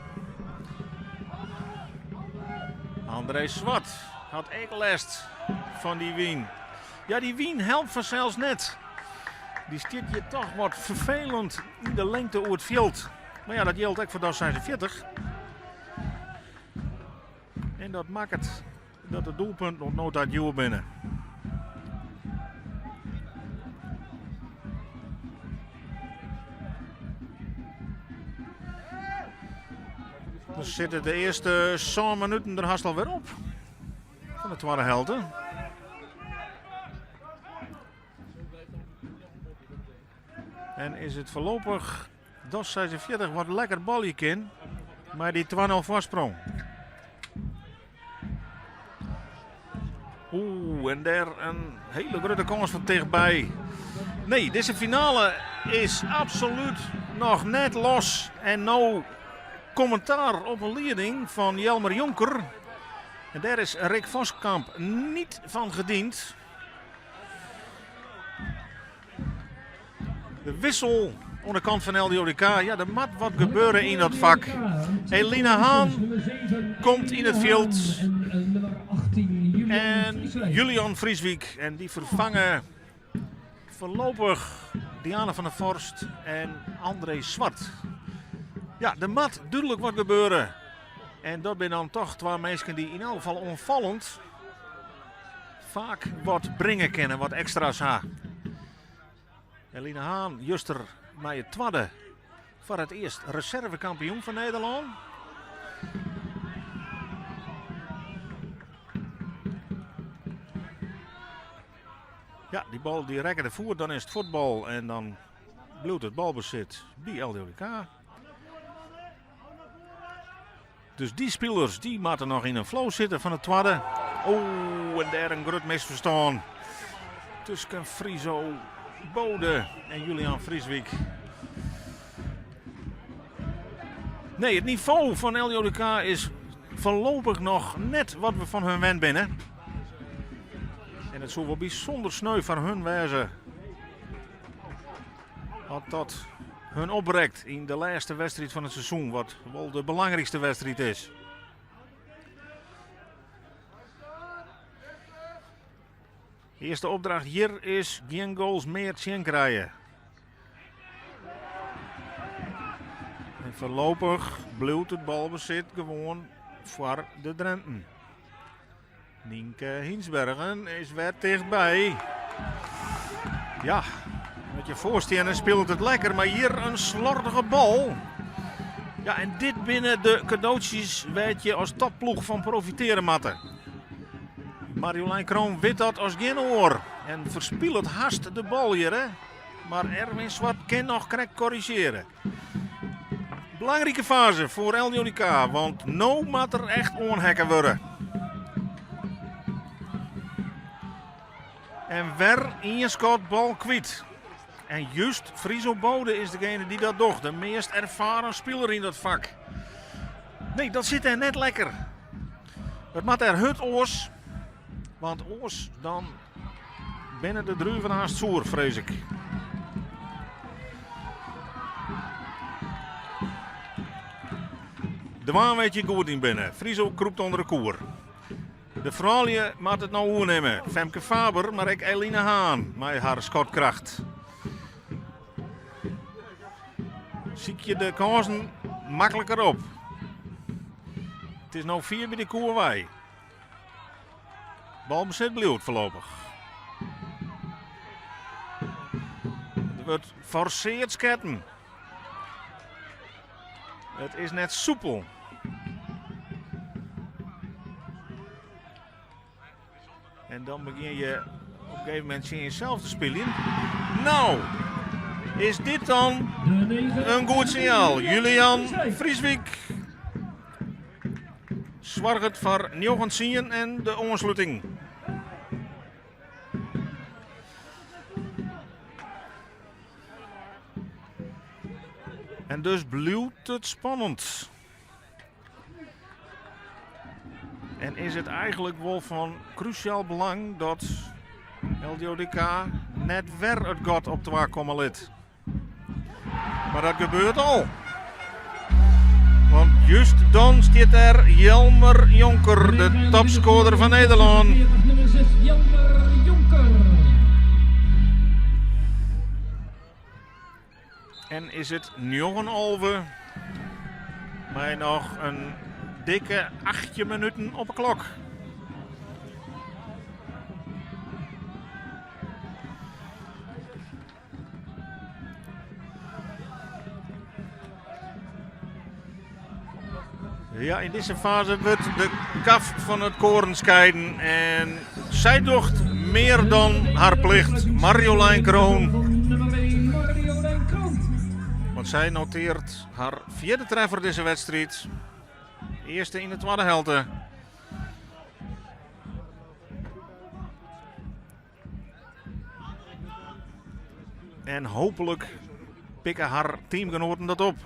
André Zwart had ook last van die wien. Ja, die wien helpt vanzelfs net. Die stiert je toch wat vervelend in de lengte over het veld. Maar ja, dat geldt ook voor DOS 46. En dat maakt het dat het doelpunt nog nooit uit Juwe binnen. Dus zitten de eerste 7 minuten er haast alweer op. Van de tweede helft. En is het voorlopig DOS 46 wat lekker balje in. Maar die 2-0 voorsprong. Oeh, en daar een hele grote kans van tegenbij. Nee, deze finale is absoluut nog net los. En nou commentaar op een leiding van Jelmer Jonker. En daar is Rick Voskamp niet van gediend. De wissel aan de kant van LDODK. Ja, er moet wat gebeuren in dat vak. Elina Haan komt in het veld. En Julian Vrieswijk. En die vervangen voorlopig Diana van der Vorst en André Zwart. Ja, er moet duidelijk wat gebeuren. En dat zijn dan toch twee mensen die in elk geval onvallend vaak wat brengen kennen, wat extra's ha. Eline Haan, juster met het tweede voor het eerst reservekampioen van Nederland. Ja, die bal die rekken ervoor, dan is het voetbal en dan bloedt het balbezit bij LDODK. Dus die spelers die moeten nog in een flow zitten van het tweede. Oh, en daar een groot misverstaan tussen Friso Bode en Julian Vrieswijk. Nee, het niveau van LDODK is voorlopig nog net wat we van hun wen binnen. En het zou wel bijzonder sneu van hun wezen. Wat dat hun opbrekt in de laatste wedstrijd van het seizoen. Wat wel de belangrijkste wedstrijd is. De eerste opdracht hier is geen goals meer zien krijgen. En voorlopig blijft het balbezit gewoon voor de Drenten. Nienke Hinsbergen is weer dichtbij. Ja, met je voorstellen speelt het lekker, maar hier een slordige bal. Ja, en dit binnen de cadeautjes weet je als topploeg van profiteren matten. Marjolein Kroon weet dat als geen oor. En verspielt het haast de bal hier, hè. Maar Erwin Zwart kan nog correct corrigeren. Belangrijke fase voor LDODK, want nou moet er echt onhekken worden. En weer in je schot bal kwijt. En juist Friso Bode is degene die dat doet. De meest ervaren speler in dat vak. Nee, dat zit er net lekker. Het moet er het oors. Want oors dan binnen de druiven haast zoer, vrees ik. De waan weet je goed in binnen. Friso kroept onder de koer. De vrouwje moet het nou oernemen. Femke Faber, maar ik Eline Haan. Met haar schotkracht. Zie je de kansen makkelijker op. Het is nou 4 bij de koerwij. Balbezit blijft voorlopig. Er wordt forceerd sketten. Het is net soepel. En dan begin je op een gegeven moment jezelf te spelen. Nou, is dit dan een goed signaal? Julian Vrieswijk zorgt voor Njogensen en de ontsluiting. En dus blijft het spannend. En is het eigenlijk wel van cruciaal belang dat LDODK net weer het gat op 2 komen lid. Maar dat gebeurt al. Want juist dan staat er Jelmer Jonker, de topscorer van Nederland. Nummer 6, Jelmer Jonker. En is het Njogen Alve met nog een dikke 8 minuten op de klok. Ja, in deze fase wordt de kaf van het koren scheiden. En zij doet meer dan haar plicht. Marjolein Kroon. Want zij noteert haar 4e treffer deze wedstrijd. Eerste in de tweede helft. En hopelijk pikken haar teamgenoten dat op.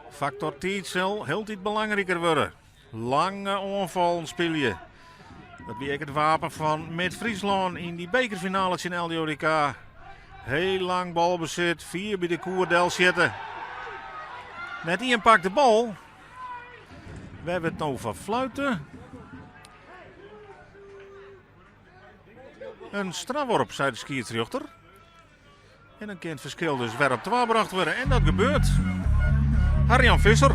Factor tijd zal heel iets belangrijker worden. Lange onvallen speel je. Dat is het wapen van Mid-Friesland in die bekerfinales in LDODK. Heel lang balbezit, 4 bij de koerdel zitten. Net in pakt de bal. We hebben het nou van fluiten. Een strafworp, zei de scheidsrechter. En dan kan het verschil dus weer op 2 gebracht worden. En dat gebeurt. Harjan Visser.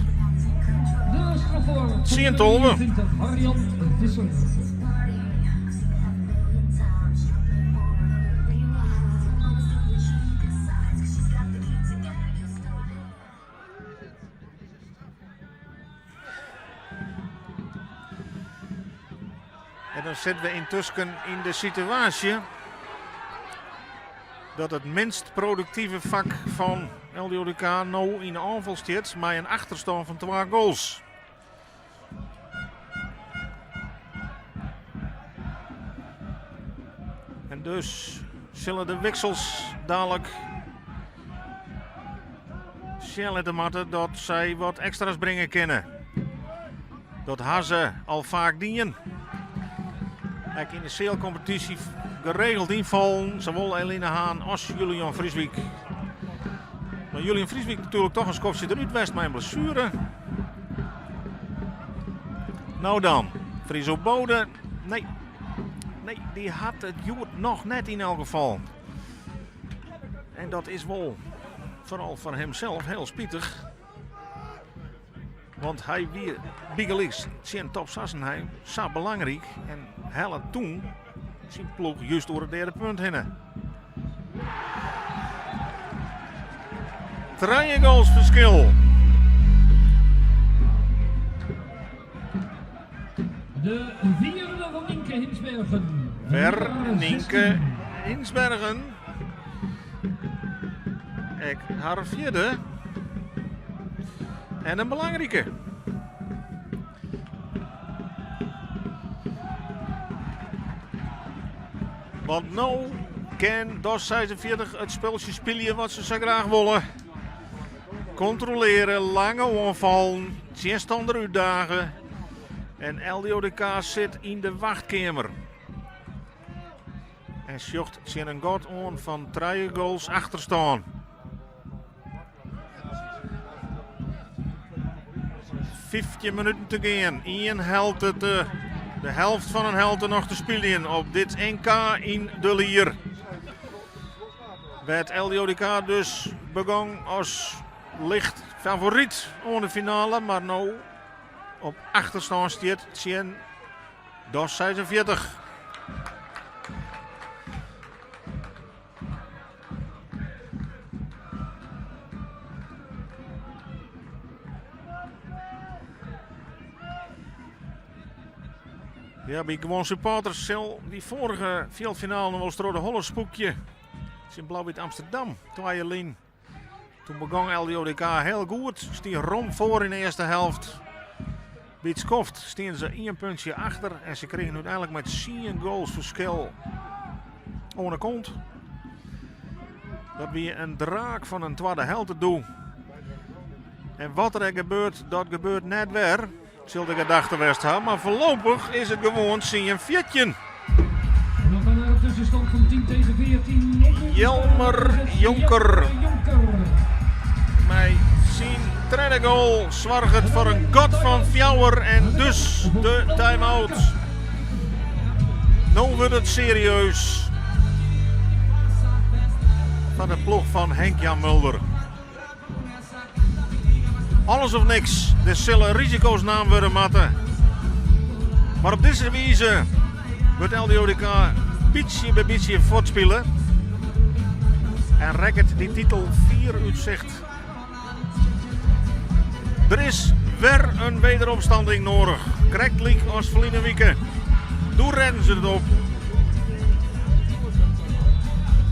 De strafworp. 10-12. Harjan Visser. En dan zitten we intussen in de situatie dat het minst productieve vak van LDODK nou in de aanval staat met een achterstand van 2 goals. En dus zullen de wissels dadelijk laten matten dat zij wat extra's brengen kunnen. Dat Hazen al vaak dienen. Ik in de CL-competitie geregeld invallen, zowel Eline Haan als Julian Vrieswijk. Maar Julian Vrieswijk natuurlijk toch een schopje eruit west met een blessure. Nou dan, Friso Bode, nee, die had het Joert nog net in elk geval. En dat is wel, vooral voor hemzelf, heel spietig. Want hij weer Bigelix, zijn top Sassenheim, zo belangrijk. En helle toen zijn ploeg juist door het 3e punt heen. 3 goals verschil. De 4e van Nienke Hinsbergen. Ver Nienke Hinsbergen. Ik haar 4e. En een belangrijke. Want nou kan DOS 46 het speltje spelen wat ze zo graag willen. Controleren, lange aanvallen, 10 stander uitdagen. En LDODK zit in de wachtkamer. En zocht zijn een god aan van 3 goals achterstaan. 15 minuten te gaan. 1 helte de helft van een helte nog te spelen op dit NK in de Lier. Werd LDODK dus begon als licht favoriet aan de finale, maar nu op achterstand staat Tien DOS 46. Ja, bij gewoon supporters zal die vorige veldfinale nog wel eens door de holle spoekje. Het is in Blauw-Wit Amsterdam, 2-1. Toen begon LDODK heel goed. Stie Rom voor in de eerste helft. Bij het Skoft staan ze 1 puntje achter. En ze kregen uiteindelijk met 10 goals verschil onder kont. Dat weer een draak van een tweede helft te doen. En wat er gebeurt, dat gebeurt net weer. Zult de gedachte best hebben, maar voorlopig is het gewoon 10-14. Nog een tussenstand van 10-14. Jelmer Jonker. Met zijn 3e goal zorgt het voor een god van Fjouwer en dus de time-out. Nu wordt het serieus van de ploeg van Henk-Jan Mulder. Alles of niks, er zullen risico's naam worden matten. Maar op deze wijze wordt LDODK beetje bij beetje voortspelen. En rekt die titel 4 uit zicht. Er is weer een wederopstanding nodig. Correct league als verleden weken. Doe rennen ze het op.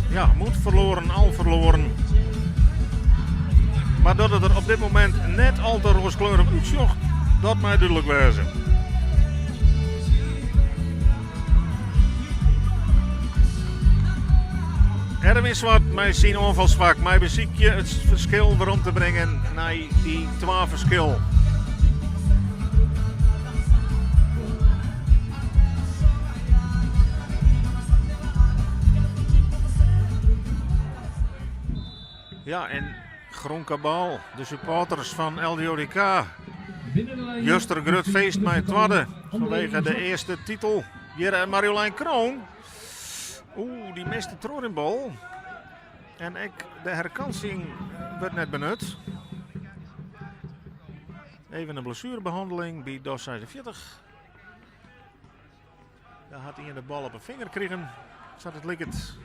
Ja, moet verloren, al verloren. Maar dat het er op dit moment net al te rooskleurig uitzocht, dat mij duidelijk wezen. Erwin Zwart, mij zien onvalsvak, mij beziekje het verschil waarom te brengen naar die 12 verschil. Ja, en Gronkabal, de supporters van LDODK, binnen de lijn. Juster Grut feest met Twadde vanwege de eerste titel. Hier Marjolein Kroon. Die miste Trorinbal. En de herkansing werd net benut. Even een blessurebehandeling bij DOS 46. Daar had hij de bal op een vinger gekregen. Zat het likkend.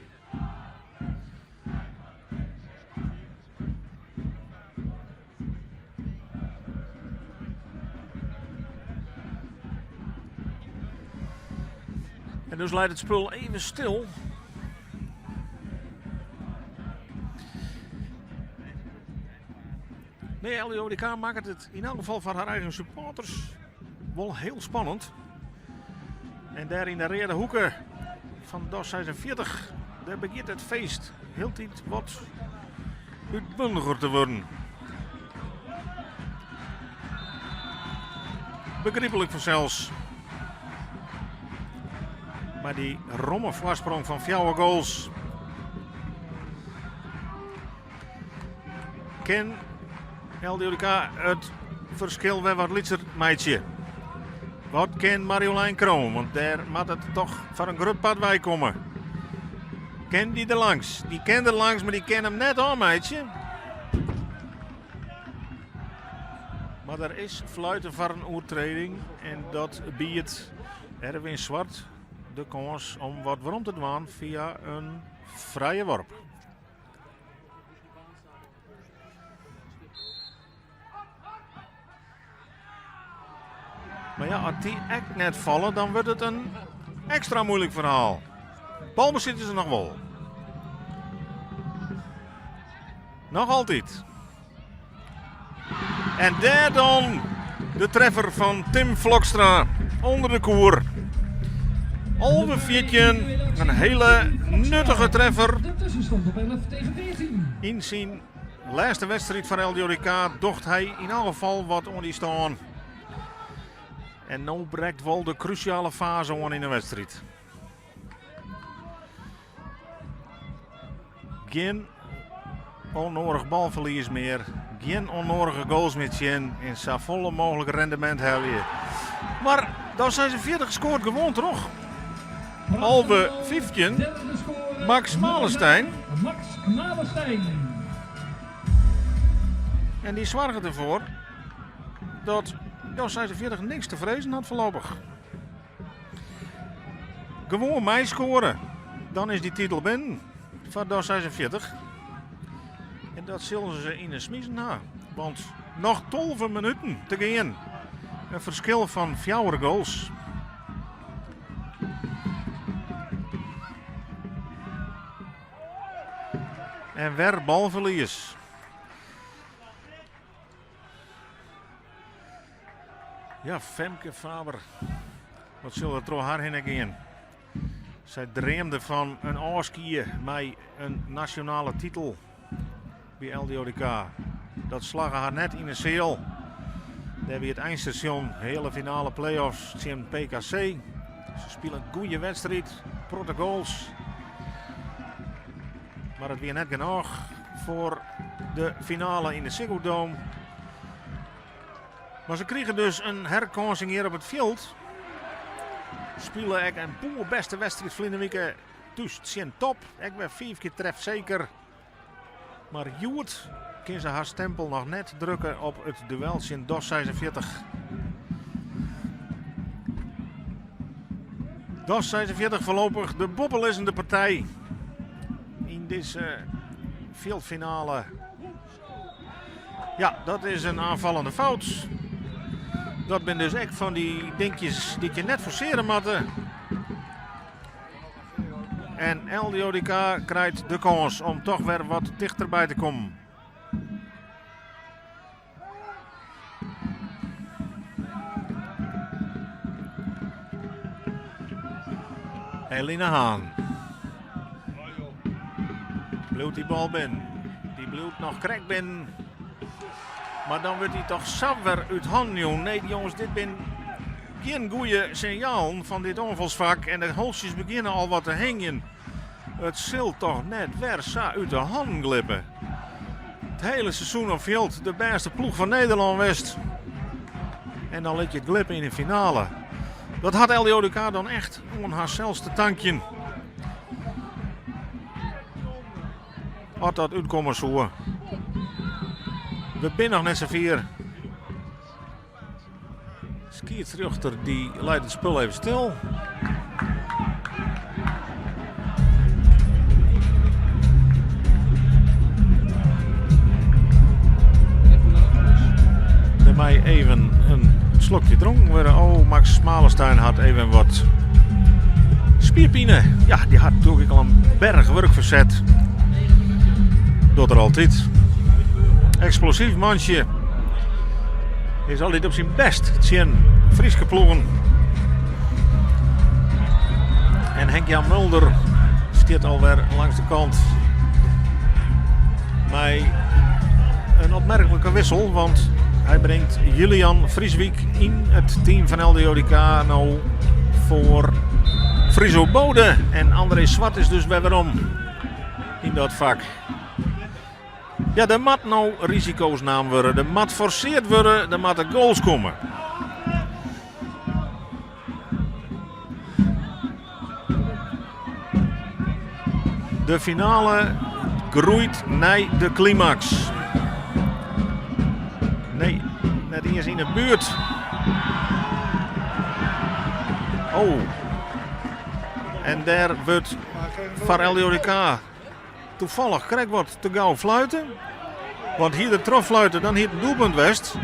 En dus leidt het spul even stil. Nee, LDODK maakt het in elk geval van haar eigen supporters wel heel spannend. En daar in de reerde hoeken van DOS 46, daar begint het feest heel tijd wat uitbundiger te worden. Begrijpelijk vanzelfs. Maar die romme voorsprong van 4 goals. Ken LDODK het verschil weer wat litser meidje. Wat kent Marjolein Kroon? Want daar moet het toch van een groot pad bij komen. Ken die er langs? Die kent er langs, maar die kent hem net al, meidje. Maar er is fluiten voor een oortreding. En dat biedt Erwin Zwart de kans om wat waarom te doen via een vrije worp. Maar ja, als die echt net vallen, dan wordt het een extra moeilijk verhaal. Balbezit is er nog wel. Nog altijd. En daar dan de treffer van Tim Vlokstra onder de koer. Alve Viertje, een hele nuttige treffer. De tussenstand op 11-14. In zijn laatste wedstrijd van LDODK docht hij in elk geval wat on die staan. En nu breekt wel de cruciale fase aan in de wedstrijd. Geen onnodig balverlies meer. Geen onnodige goals meer zien. En zo volle mogelijk rendement hebben we. Maar dan zijn ze 40 gescoord gewoon toch? Alve Viertje. Max Malenstein. Max Malenstein. En die zorgen ervoor dat DOS 46 niks te vrezen had voorlopig. Gewoon mij scoren. Dan is die titel binnen van DOS 46. En dat zullen ze in de smiezen na. Want nog 12 minuten te gaan. Een verschil van 4 goals. En weer balverlies. Ja, Femke Faber. Wat zullen er toch haar heen gaan? Zij dreamde van een afskiën met een nationale titel bij LDODK. Dat slag haar net in de zeel. Daar hebben we het eindstation, hele finale play-offs in PKC. Ze spelen een goede wedstrijd, protocols. Maar het weer net genoeg voor de finale in de Ziggo Dome. Maar ze kregen dus een herkansing hier op het veld. Spelen ik een poel beste wedstrijd vliende weken. Dus zijn top. Ik ben 5 keer tref zeker. Maar Joert kan ze haar stempel nog net drukken op het duel in DOS 46. DOS 46 voorlopig de bobbelissende partij. In deze veldfinale. Ja, dat is een aanvallende fout. Dat ben dus echt van die dingetjes die je net forceren moeten. En LDODK krijgt de kans om toch weer wat dichterbij te komen. Eline Haan. Bloedt die bal binnen. Die bloedt nog krek binnen. Maar dan wordt hij toch zo weer uit handen. Nee jongens, dit ben geen goede signaal van dit onvalsvak. En de holsjes beginnen al wat te hangen. Het zult toch net weer zo uit de hand glippen. Het hele seizoen op veld de beste ploeg van Nederland West. En dan let je het glippen in de finale. Dat had LDODK dan echt om haar zelfste tankje. Had dat uitkomen zo. We zijn nog net z'n vier. Skiertsruchter die leidt het spul even stil. Bij mij even een slokje dronken worden. Oh, Max Smalenstein had even wat spierpine. Ja, die had natuurlijk al een berg werk verzet. Doet er altijd. Explosief mansje. Is altijd op zijn best. Het zijn Frieske ploegen. En Henk-Jan Mulder staat alweer langs de kant. Met een opmerkelijke wissel, want hij brengt Julian Vrieswijk in het team van LDODK nou voor Friso Bode. En André Zwart is dus weer om in dat vak. Ja, de mat nou risico's naam worden, de mat forceerd worden, de mat er goals komen. De finale groeit naar de climax. Nee, net eens in de buurt. Oh. En daar wordt van LDODK toevallig krijg wat te gauw fluiten. Want hier de troffluiten, dan hier het doelpunt West.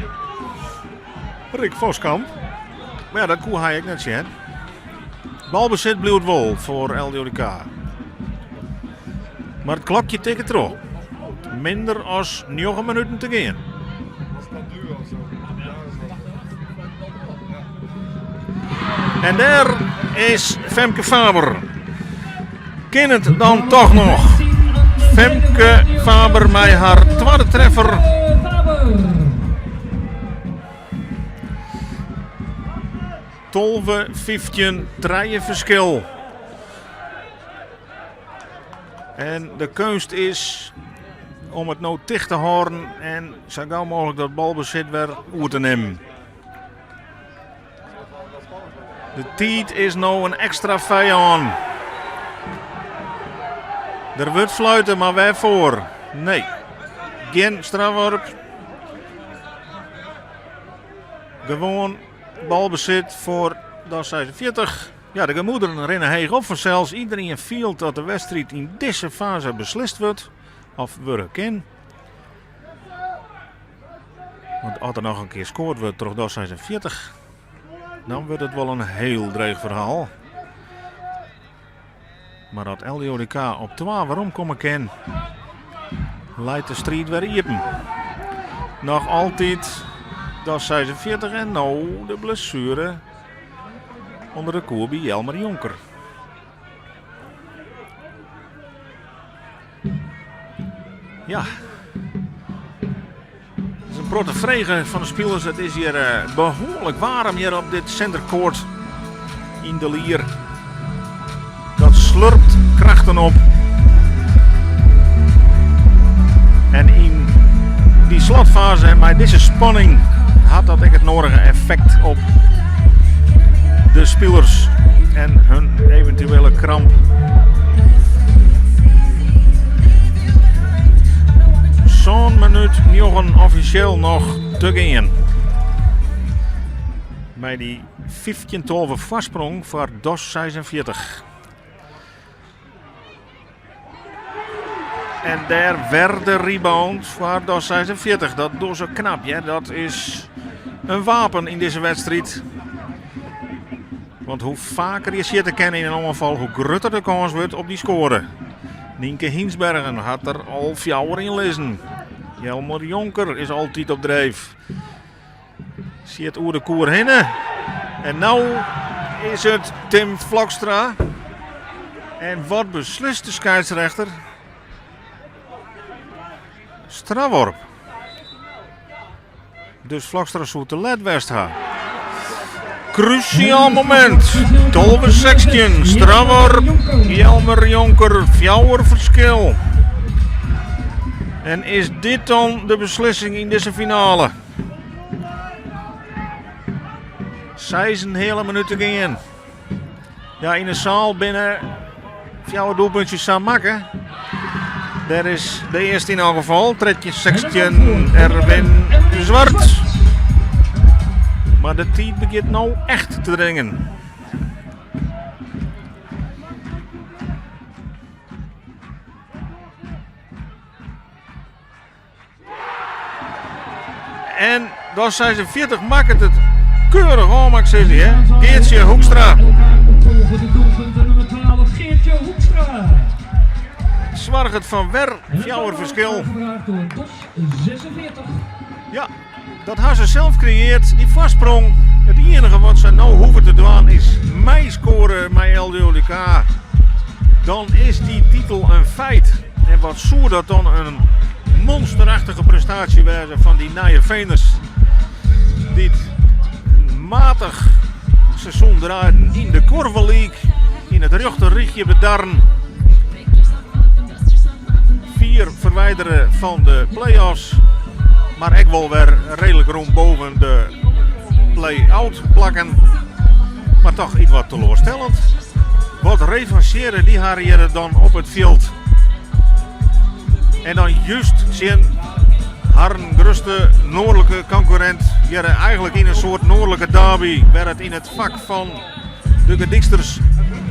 Rick Voskamp. Maar ja, dat koe hij ik net zien. Balbezit blijft wel voor LDODK. Maar het klokje tikt erop. Minder als 9 minuten te gaan. En daar is Femke Faber. Kan het dan toch nog? Femke Faber met haar tweede treffer. 12-15 3 verschil. En de kunst is om het nou dicht te houden en zo gauw mogelijk dat balbezit weer uit te nemen. De tijd is nou een extra vijand. Er wordt fluiten, maar wij voor. Nee. Geen strafworp. Gewoon balbezit voor dat 46. Ja, de gemoederen rennen heeg op vanzelfs. Iedereen viel dat de wedstrijd in deze fase beslist wordt. Of worden kan. Want als er nog een keer scoort wordt terug dat 46. Dan wordt het wel een heel dreig verhaal. Maar dat LDODK op 12 waarom komen kan, leidt de strijd weer iepen. Nog altijd dat 46 en nou de blessure onder de koer bij Jelmer Jonker. Ja. Het is een protte vregen van de spelers. Het is hier behoorlijk warm hier op dit centercourt in de Lier. Dat slurpt krachten op. En in die slotfase en met deze spanning had dat het nodige effect op de spelers en hun eventuele kramp. Zo'n minuut Njogen officieel nog te gaan. Bij die 15-12 voorsprong voor DOS 46. En daar werd de rebound voor DOS 46. Dat doet zo knap, ja. Dat is een wapen in deze wedstrijd. Want hoe vaker je ziet te kennen in een ongeval, hoe groter de kans wordt op die score. Nienke Hinsbergen had er al 4 in lezen. Jelmer Jonker is altijd op drijf. Ziet oer de koer heen. En nou is het Tim Vlakstra. En wat beslist de scheidsrechter? Strafworp. Dus Vlakstra zou te let west gaan. Cruciaal moment. 12-16. Strafworp. Jelmer Jonker. 4 verschil. En is dit dan de beslissing in deze finale? 6 hele minuten gaan. Ja, in de zaal binnen 4 doelpuntjes aan maken. Daar is de eerste in elk geval. Tredje 16 Erwin Zwart. Maar de tijd begint nou echt te dringen. En dat zijn ze 40 maakt het keurig hoor, mag ik zeggen. Hè? Geertje Hoekstra. De doelpunten nummer 12, Geertje Hoekstra. Zwarg het van Wer, jouw verschil. Gevraagd door DOS 46. Ja, dat had ze zelf creëerd. Die vastsprong. Het enige wat ze nou hoeven te doen is mij scoren met LDODK. Dan is die titel een feit. En wat zou dat dan een monsterachtige prestatie werden van die Nije Venus. Die een matig seizoen draaien in de Korver League. In het rechterrichtje bedarren. 4 verwijderen van de play-offs. Maar ik wil weer redelijk rond boven de play-out plakken. Maar toch iets wat teleurstellend. Wat revancheren die haar dan op het veld. En dan juist zien haar grootste noordelijke concurrent jaren eigenlijk in een soort noordelijke derby. Waar het in het vak van de gediksters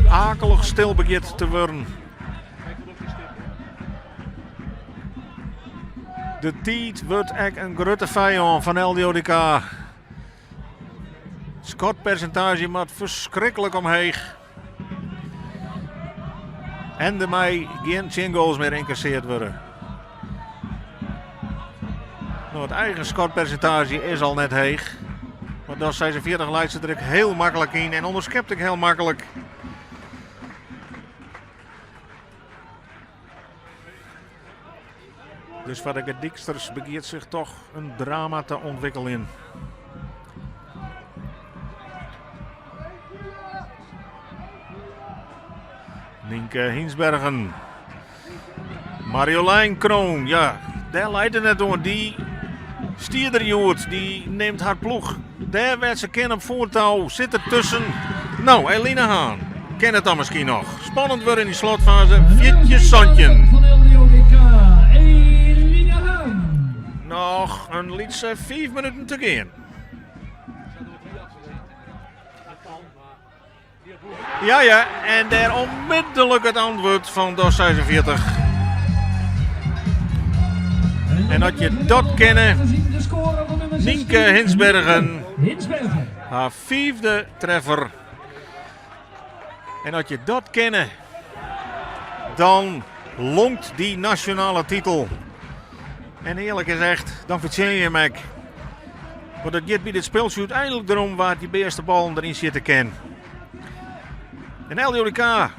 akelig stil begint te worden. De tijd wordt echt een grote vijand van LDODK. Scorepercentage moet verschrikkelijk omheeg. En er mij geen 10 goals meer incasseerd worden. Nou, het eigen scorepercentage is al net heeg. Maar dat zijn ze 40 leidt ze er heel makkelijk in en onderschept ik heel makkelijk. Dus voor de gediksters begint zich toch een drama te ontwikkelen. Nienke Hinsbergen. Marjolein Kroon, ja, daar leidt het net door. Die stierderjoert, die neemt haar ploeg. Daar werd ze ken op voortouw, zit er tussen. Nou, Elina Haan, ken het dan misschien nog. Spannend weer in die slotfase, Vietje Santjen. Van LDODK, Elina Haan. Nog een liedje 5 minuten te gaan. Ja, en daar onmiddellijk het antwoord van DOS 46. En dat je dat kennen, Nienke Hinsbergen, haar 5e treffer. En dat je dat kennen, dan lonkt die nationale titel. En eerlijk gezegd, dan verzin je hem. Want het gaat bij dit speeltje uiteindelijk erom waar die beste bal erin zit te kennen. En LDODK,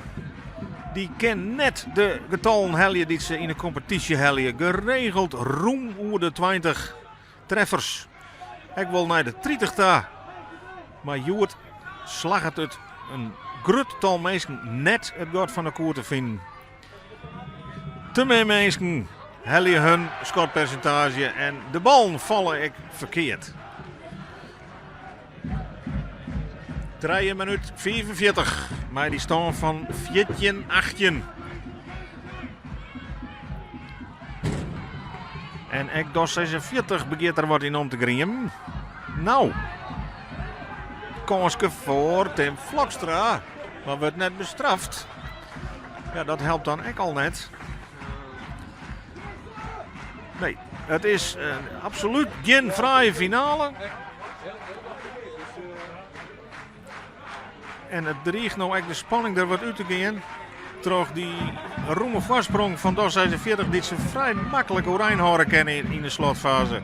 die kent net de getallen helje die ze in de competitie helje. Geregeld roem over de 20 treffers. Ik wil naar de 30 daar. Maar Joert slag het een groot tal mensen net het god van de koer te vinden. Te meer mensen helje hun scorepercentage en de ballen vallen ik verkeerd. 3 minuut 45. Maar die staan van 14-8. En ik DOS 46 begint er wat in om te griemen. Nou. Kanske voor Tim Vlakstra. Maar wordt net bestraft. Ja, dat helpt dan ook al net. Nee, het is absoluut geen vrije finale. En het dreigt nou echt de spanning er wat uit te gaan. Terug die roeme vastsprong van DOS 46 die ze vrij makkelijk oranje horen kennen in de slotfase.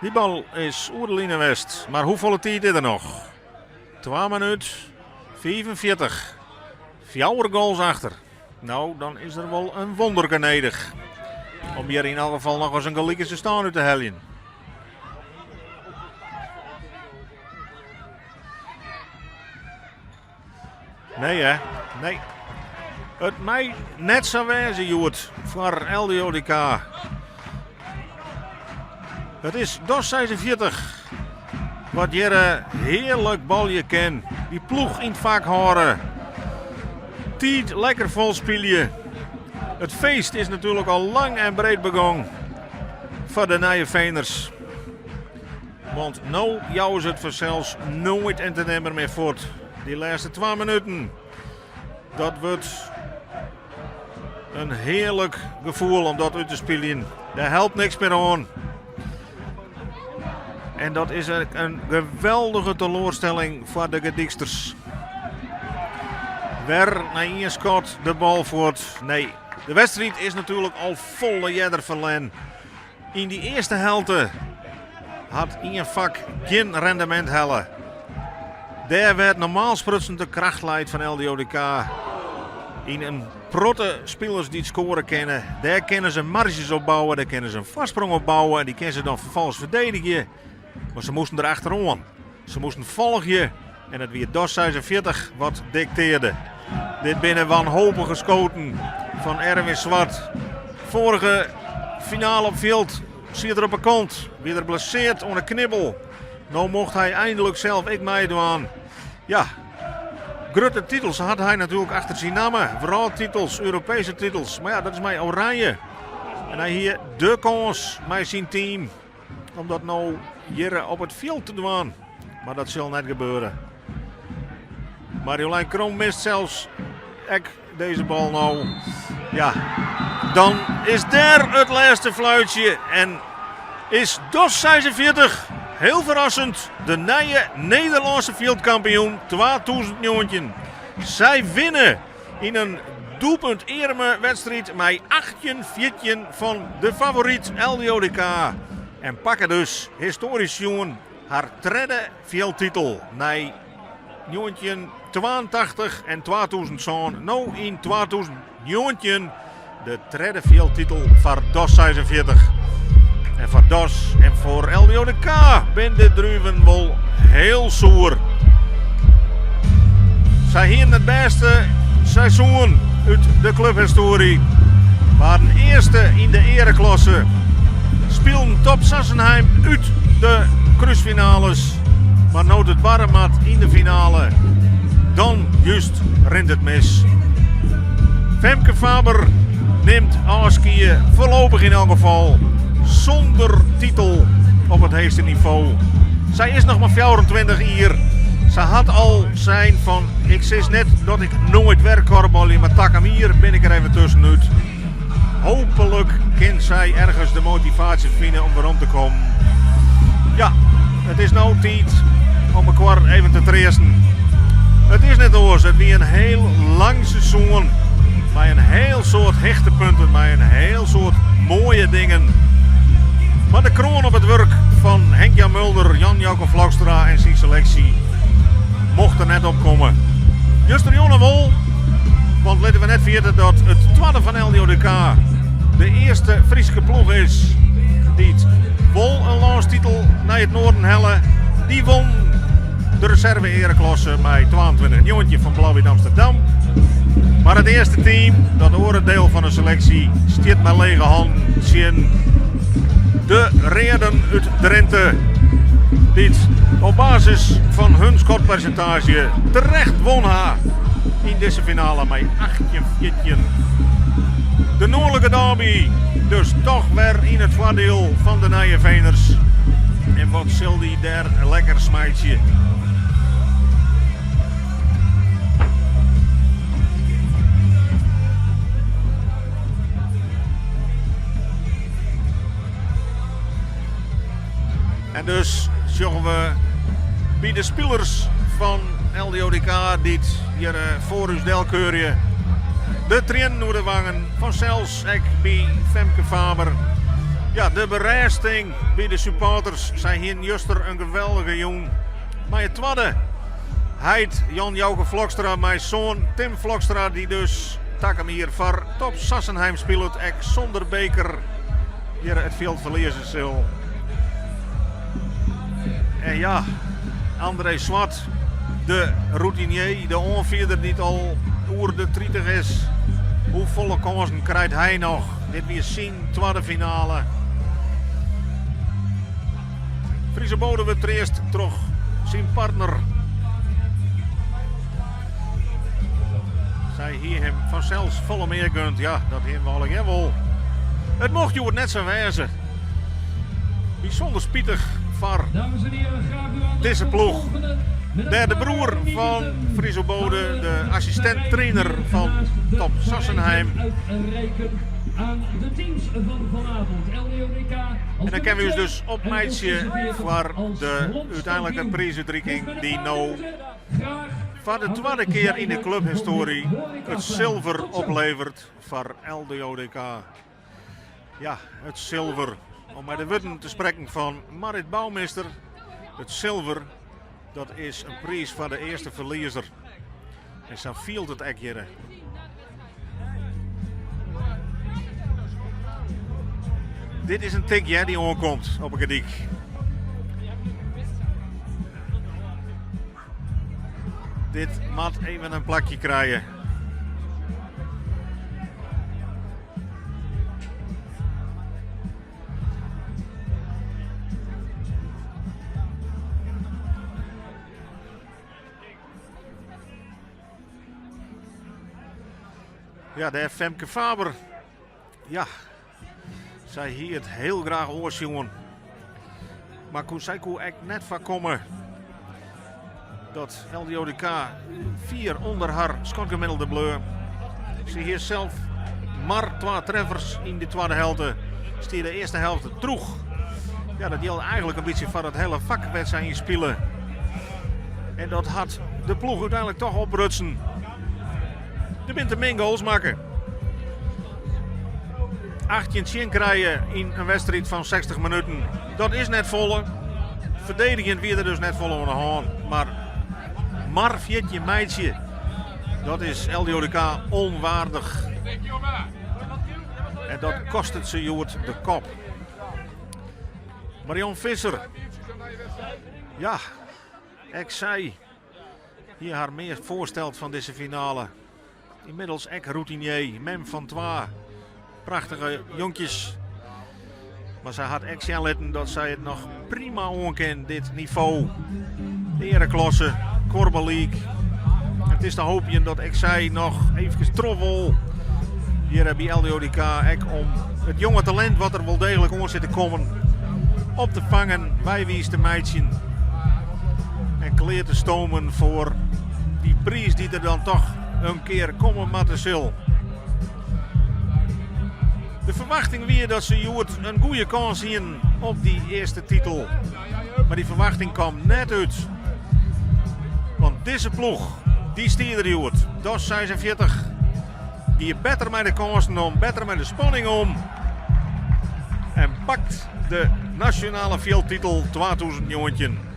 Die bal is Oerdeline West. Maar hoeveel tijd is er nog? 2 minuut 45. 4 goals achter. Nou, dan is er wel een wonder nedig. Om hier in elk geval nog eens een gelijke te staan uit te heljen. Nee hè, nee. Het mij net zo wezen, Joert, voor LDODK. Het is DOS 46. Wat Jere heerlijk balje ken. Die ploeg in het vak horen. Tijd lekker vol spelen. Het feest is natuurlijk al lang en breed begonnen. Voor de Nijeveeners. Want nou jou is het voor zelfs nooit en te nemen meer voort. Die laatste 2 minuten. Dat wordt een heerlijk gevoel om dat uit te spelen. Daar helpt niks meer aan. En dat is een geweldige teleurstelling voor de Gediksters. Weer naar één schot de bal voort. Nee, de wedstrijd is natuurlijk al volle jeder verlen. In die eerste helte had één vak geen rendement hellen. Daar werd normaal sprutsende krachtleid van LDODK. In een protte spelers die het scoren kennen. Daar kunnen ze marges opbouwen, daar kunnen ze een vastsprong opbouwen. En die kunnen ze dan vervolgens verdedigen. Maar ze moesten er achteraan. Ze moesten volgen. En het weer DOS 46 wat dicteerde. Dit binnen wanhopige schoten van Erwin Zwart. Vorige finale op veld zit er op een kant. Weer er blesseerd onder knibbel. Nou mocht hij eindelijk zelf ik meedoen. Ja, grote titels had hij natuurlijk achter zijn namen. Vooral titels, Europese titels. Maar ja, dat is mij oranje. En hij hier de kans met zijn team. Om dat nou hier op het veld te doen. Maar dat zal net gebeuren. Marjolein Kroon mist zelfs deze bal nou. Ja, dan is daar het laatste fluitje. En is DOS 46 heel verrassend de nieuwe Nederlandse veldkampioen 2019. Zij winnen in een doelpunt eerlijke wedstrijd met 8-4 van de favoriet LDODK. En pakken dus historisch jongen haar derde veldtitel. Na 1982 en 2000. Nou in 2019 de derde veldtitel voor DOS 46. En voor DOS en voor LDODK ben de druiven wel heel zoer. Zij hier het beste seizoen uit de clubhistorie. Waren eerste in de ereklasse. Speelden Top Sassenheim uit de kruisfinales. Maar nooit het barremat in de finale. Dan juist rent het mis. Femke Faber neemt afscheid, voorlopig in elk geval, zonder titel op het hoogste niveau. Zij is nog maar 24 jaar. Ze had al zijn van, ik zeg net dat ik nooit werkkorrelballen, maar tak hem hier ben ik er even tussenuit. Hopelijk kan zij ergens de motivatie vinden om erom te komen. Ja, het is nou tijd om een kwart even te treesten. Het is net oors, het weer een heel lang seizoen. Met een heel soort hechtepunten, met een heel soort mooie dingen. Maar de kroon op het werk van Henk-Jan Mulder, Jan-Jacob Vlakstra en zijn selectie mocht er net op komen. Juster Jonne Wol, want laten we net vergeten dat het tweede van LDODK de eerste Friese ploeg is die het Wol een landstitel naar het noorden hellen. Die won de reserve ereklasse met 22 jongetje van Blauw-Wit Amsterdam. Maar het eerste team, dat oordeel van de selectie, stiert met lege handen zien de Reerden uit Drenthe. Die op basis van hun schotpercentage terecht won in deze finale met 8-4. De noordelijke derby dus toch weer in het voordeel van de Nijeveeners. En wat zal die daar lekker smijtje. En dus zorgen we bij de spelers van LDODK die hier voor ons delkeurje de train door de wangen. Vanzelfs ik bij Femke Faber. Ja, de bereisting bij de supporters zijn hier juster een geweldige jong. Maar het tweede, heit Jan-Jacob Vlakstra, mijn zoon Tim Vlakstra, die dus tak hem hier voor Top Sassenheim speelt. Ik zonder beker hier het veld verliezen zal. En ja, André Zwart, de routinier, de onvierder die al oer de 30 is. Hoe volle kansen krijgt hij nog? Dit weer zien, tweede finale. Friese Bode wordt eerst terug zijn partner. Zij hier hem vanzelfs volle meer gunt. Ja, dat hebben we al wel. Het mocht je het net zo wijzen. Bijzonder spietig voor Dames en heren, graag u aan deze ploeg. Derde broer van Friese Bode, de assistent-trainer van Top Sassenheim. Aan de teams van vanavond. LDODK. En dan kunnen we dus op meidje voor de uiteindelijke prijsuitreiking die nou voor de tweede keer in de clubhistorie het zilver oplevert voor LDODK. Ja, het zilver. Om met de woorden te spreken van Marit Bouwmeester. Het zilver, dat is een prijs voor de eerste verliezer. En zo viel het echt hier. Dit is een tikje die aankomt op een gediek. Dit moet even een plakje krijgen. Ja, de Femke Faber. Ja, zij hier het heel graag oorzongen. Maar zij kon echt net van komen dat LDODK 4 onder haar schotgemiddelde bleu. Ze hier zelf maar 2 treffers in de tweede helft. Stier de eerste helft droeg. Ja, dat geldt eigenlijk een beetje van het hele vakwedstrijd in spelen. En dat had de ploeg uiteindelijk toch oprutsen. Er bent de min goals maken. 18 krijgen in een wedstrijd van 60 minuten. Dat is net volle. Verdedigend weer er dus net volle aan de hand. Maar 14 meidje. Dat is LDODK onwaardig. En dat kost het ze Joert de kop. Marion Visser. Ja, ik zei hier haar meer voorstelt van deze finale. Inmiddels ek routinier, mem van 2. Prachtige jonkjes. Maar zij had echt zien laten dat zij het nog prima aankent, dit niveau. De ereklasse, Korba League. Het is te hopen dat ik zij nog even troffel. Hier bij LDODK om het jonge talent wat er wel degelijk onder zit te komen op te vangen. Wij wies de meidje. En kleer te stomen voor die prijs die er dan toch een keer komen matten zal. De verwachting weer dat ze Joert een goede kans zien op die eerste titel. Maar die verwachting kwam net uit. Want deze ploeg, die stierde Joert. Dat is 46. Die je beter met de kansen om, beter met de spanning om. En pakt de nationale veldtitel 2019.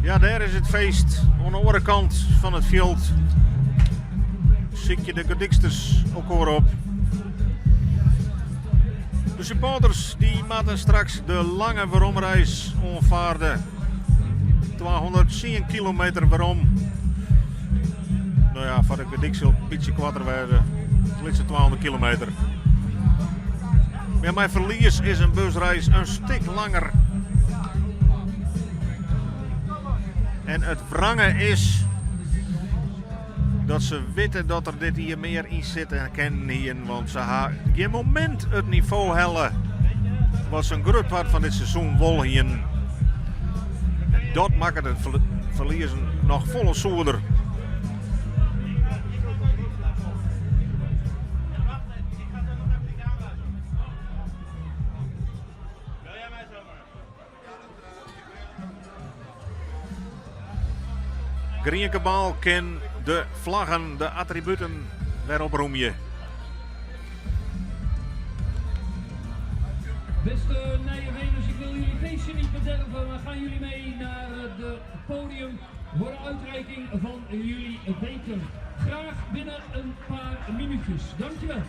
Ja, daar is het feest aan de andere kant van het veld. Zie je de gediksters ook weer op. De supporters die moeten straks de lange veromreis aanvaarden. 210 kilometer waarom. Nou ja, voor de gediksel een beetje kwatter werden. Het ligt 200 kilometer. Maar mijn verlies is een busreis een stuk langer. En het wrange is dat ze weten dat er dit hier meer in zit en kennen hier. Want ze gaan geen moment het niveau hellen wat ze een groot part van dit seizoen wil hier. En dat maakt het verliezen nog volle zoerder. Griekenbal ken de vlaggen, de attributen weer op roem je. Beste Nijenveeners, ik wil jullie feestje niet bederven, maar gaan jullie mee naar het podium voor de uitreiking van jullie beker. Graag binnen een paar minuutjes. Dankjewel.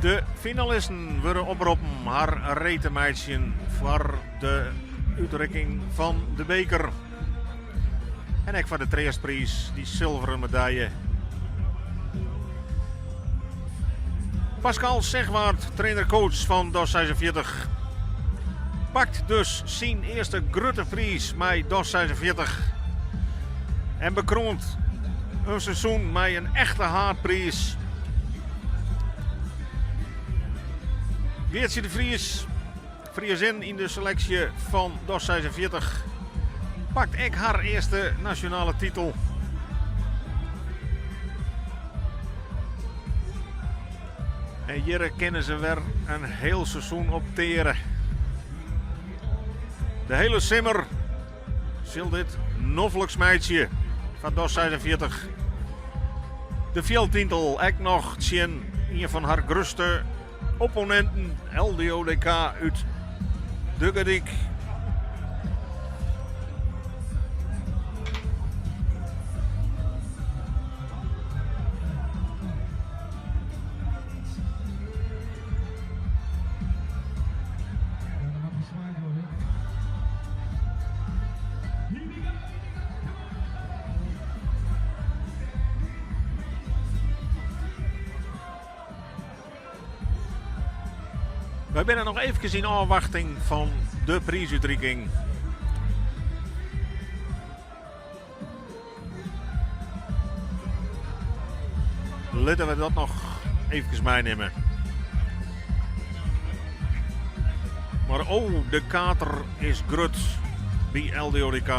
De finalisten worden oproepen haar retenmeidje voor de uitreiking van de beker. En ik voor de treersprijs, die zilveren medaille. Pascal Segwaard, trainer-coach van DOS 46, pakt dus zijn eerste grote prijs met DOS 46 en bekroont een seizoen met een echte haardprijs. Geertje de Vries, Friesin in de selectie van DOS 46, pakt ik haar eerste nationale titel. En hier kennen ze weer een heel seizoen op teren. De hele simmer zal dit noffelijks meidje van DOS 46 de veldtitel ook nog zien. Een van haar grootste opponenten, LDODK uit Duggedik. Wij zijn nog even in afwachting van de prijsuitreiking. Laten we dat nog even meenemen. Maar oh, de kater is groot bij LDODK.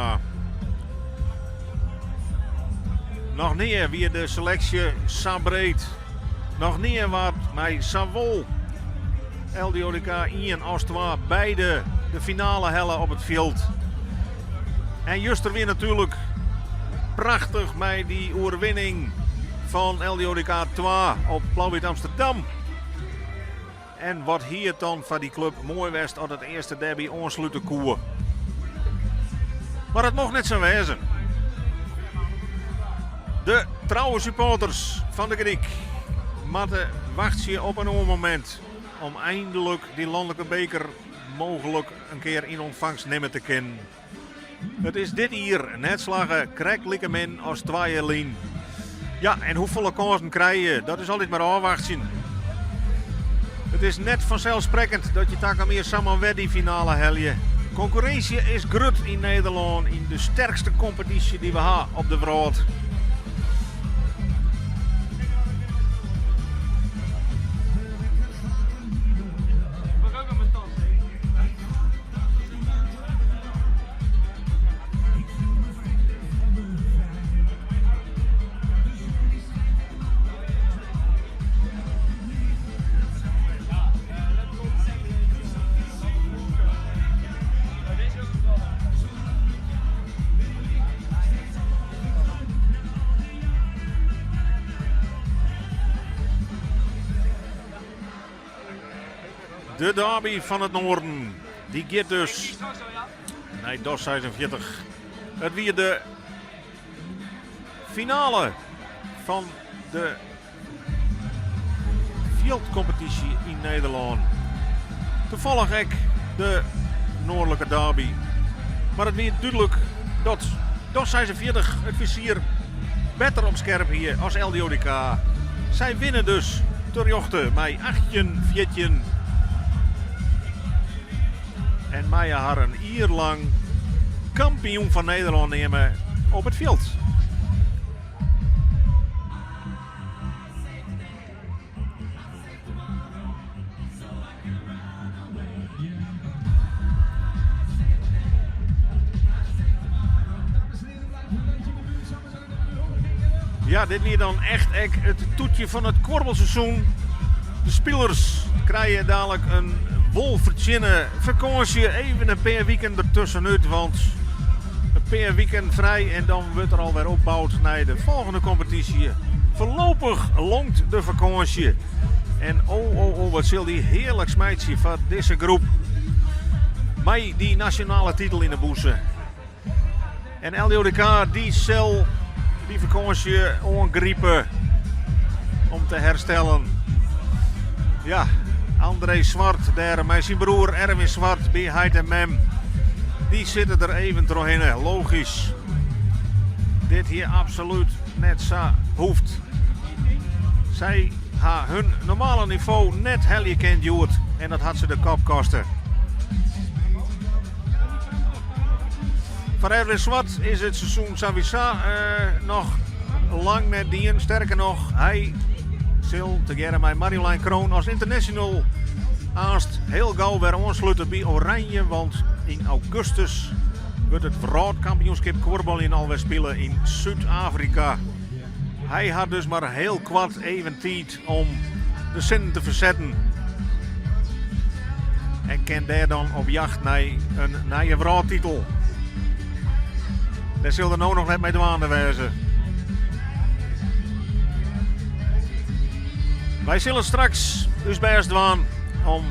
Nog niet weer de selectie zo breed. Nog niet wat met Savol. LDODK 1 als 2, beide de finale hellen op het veld. En juist er weer natuurlijk prachtig met die overwinning van LDODK 2 op Blauw-Wit Amsterdam. En wat hier dan van die club mooi was dat het eerste derby aansluiten koer. Maar het mocht net zo wezen. De trouwe supporters van de Griek moeten wachten op een moment om eindelijk die landelijke beker mogelijk een keer in ontvangst nemen te kunnen. Het is dit hier, net slagen, krijgelijke min als 2 lijn. Ja, en hoeveel kansen krijg je? Dat is altijd maar afwachten. Het is net vanzelfsprekend dat je daar meer samen weer die finale helje. Concurrentie is groot in Nederland in de sterkste competitie die we hebben op de wereld. De derby van het noorden, die gaat dus naar DOS 46. Het weer de finale van de fieldcompetitie in Nederland. Toevallig ik de noordelijke derby. Maar het weer duidelijk dat DOS 46 het vizier beter op scherp hier als LDODK. Zij winnen dus ter jochte met 8-4. En Maya haar een jaar lang kampioen van Nederland nemen op het veld. Ja, dit weer dan echt het toetje van het kworbelseizoen. De spelers krijgen dadelijk een wolverzinnen vakantie, even een paar weekend ertussenuit, want een paar weekend vrij en dan wordt er alweer opgebouwd naar de volgende competitie. Voorlopig longt de vakantie En wat zal die heerlijk smijtje van deze groep. Mij die nationale titel in de boeze. En LDODK die zal die vakantie ongrijpen om te herstellen. Ja, André Zwart daar met zijn broer Erwin Zwart bij Heid en Mem. Die zitten er even doorheen, logisch. Dit hier absoluut net zo hoeft. Zij ha hun normale niveau net helje kent joert. En dat had ze de kop kosten. Voor Erwin Zwart is het seizoen sowieso nog lang net dien. Sterker nog, hij zal together met Marjolein Kroon als international aanst heel gauw weer aansluiten bij Oranje. Want in augustus wordt het wereldkampioenschap korfbal in alweer spelen in Zuid-Afrika. Hij had dus maar heel kwart even tijd om de zin te verzetten. En kan daar dan op jacht naar een wereldtitel. Daar zullen er nou nog net mee douane wezen. Wij zullen straks dus bij ons douane om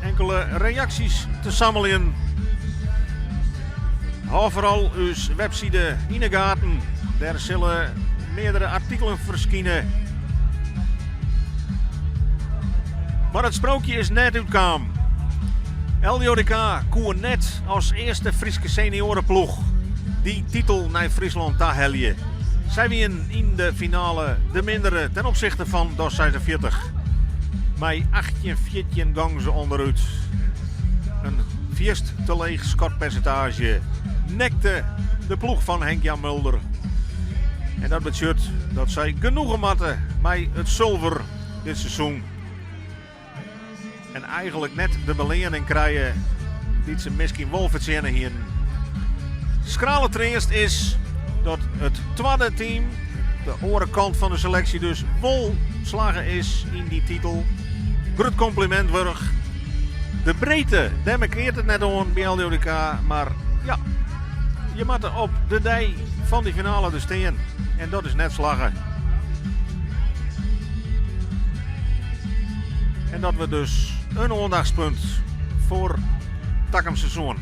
enkele reacties te samelen. Hou vooral uw website in de gaten. Daar zullen meerdere artikelen verschijnen. Maar het sprookje is net uitgekomen. LDODK koer net als eerste Friese seniorenploeg die titel naar Friesland te helje. Zij winnen in de finale de mindere ten opzichte van DOS 46. Met 18-14 gangen ze onderuit. Een vierst te leeg scorpercentage nekte de ploeg van Henk-Jan Mulder. En dat betekent dat zij genoegen matten met het zilver dit seizoen. En eigenlijk net de belening krijgen die ze misschien wel verzinnen hier. Schrale troost is dat het tweede team, de orenkant van de selectie dus, vol slagen is in die titel. Groot compliment wurg. De breedte, daar markeert het net aan bij LDODK, maar ja, je moet er op de dag van die finale dus staan. En dat is net slagen. En dat we dus een aandachtspunt voor Takkum seizoen.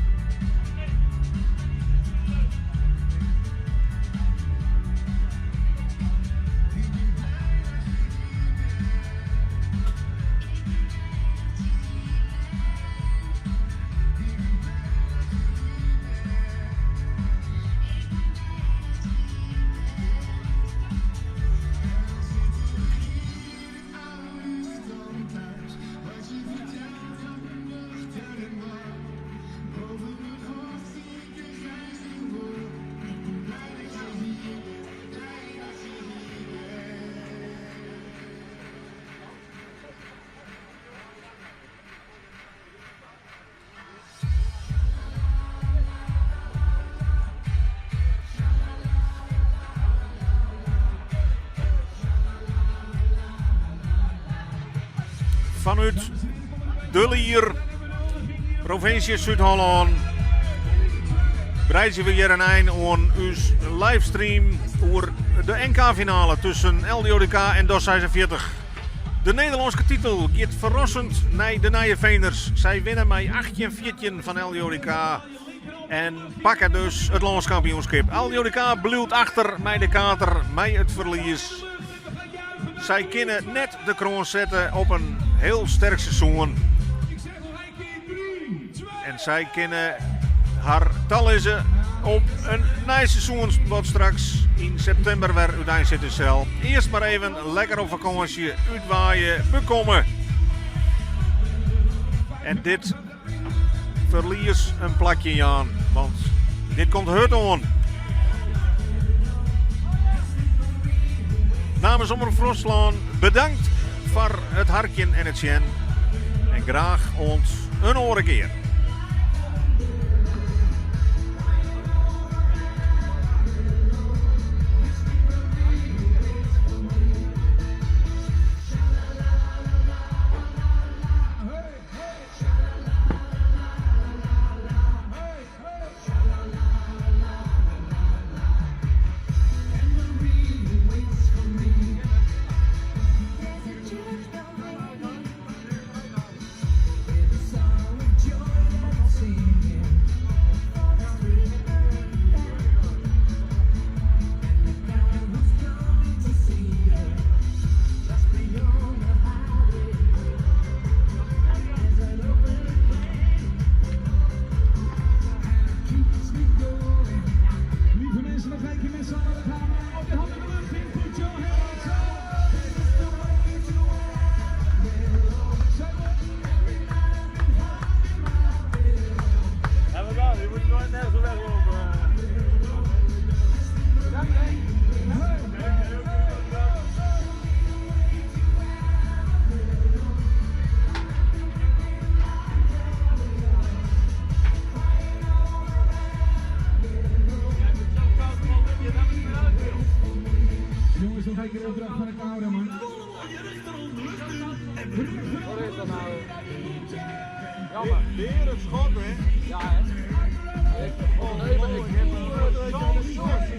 Vanuit de Lier, provincie Zuid-Holland, bereiden we hier een eind aan uw livestream over de NK-finale tussen LDODK en DOS 46. De Nederlandse titel gaat verrassend naar de Nijenveeners. Zij winnen met 18-14 van LDODK en pakken dus het landskampioenschap. LDODK blijft achter met de kater, met het verlies. Zij kunnen net de kroon zetten op een heel sterk seizoen. En zij kunnen haar talenten op een nice seizoen wat straks in september weer uiteindelijk zitten cel. Eerst maar even lekker op vakantie uitwaaien bekomen. En dit verlies een plakje aan, want dit komt hard aan. Namens Omroep Friesland bedankt voor het hartje en het zien. En graag ons een andere keer. zeker de opdracht van de cameraman. Wat is dat nou? Jammer. Weer een schot, hè? Ja, hè? Oh, nee, maar ik heb zo'n soort.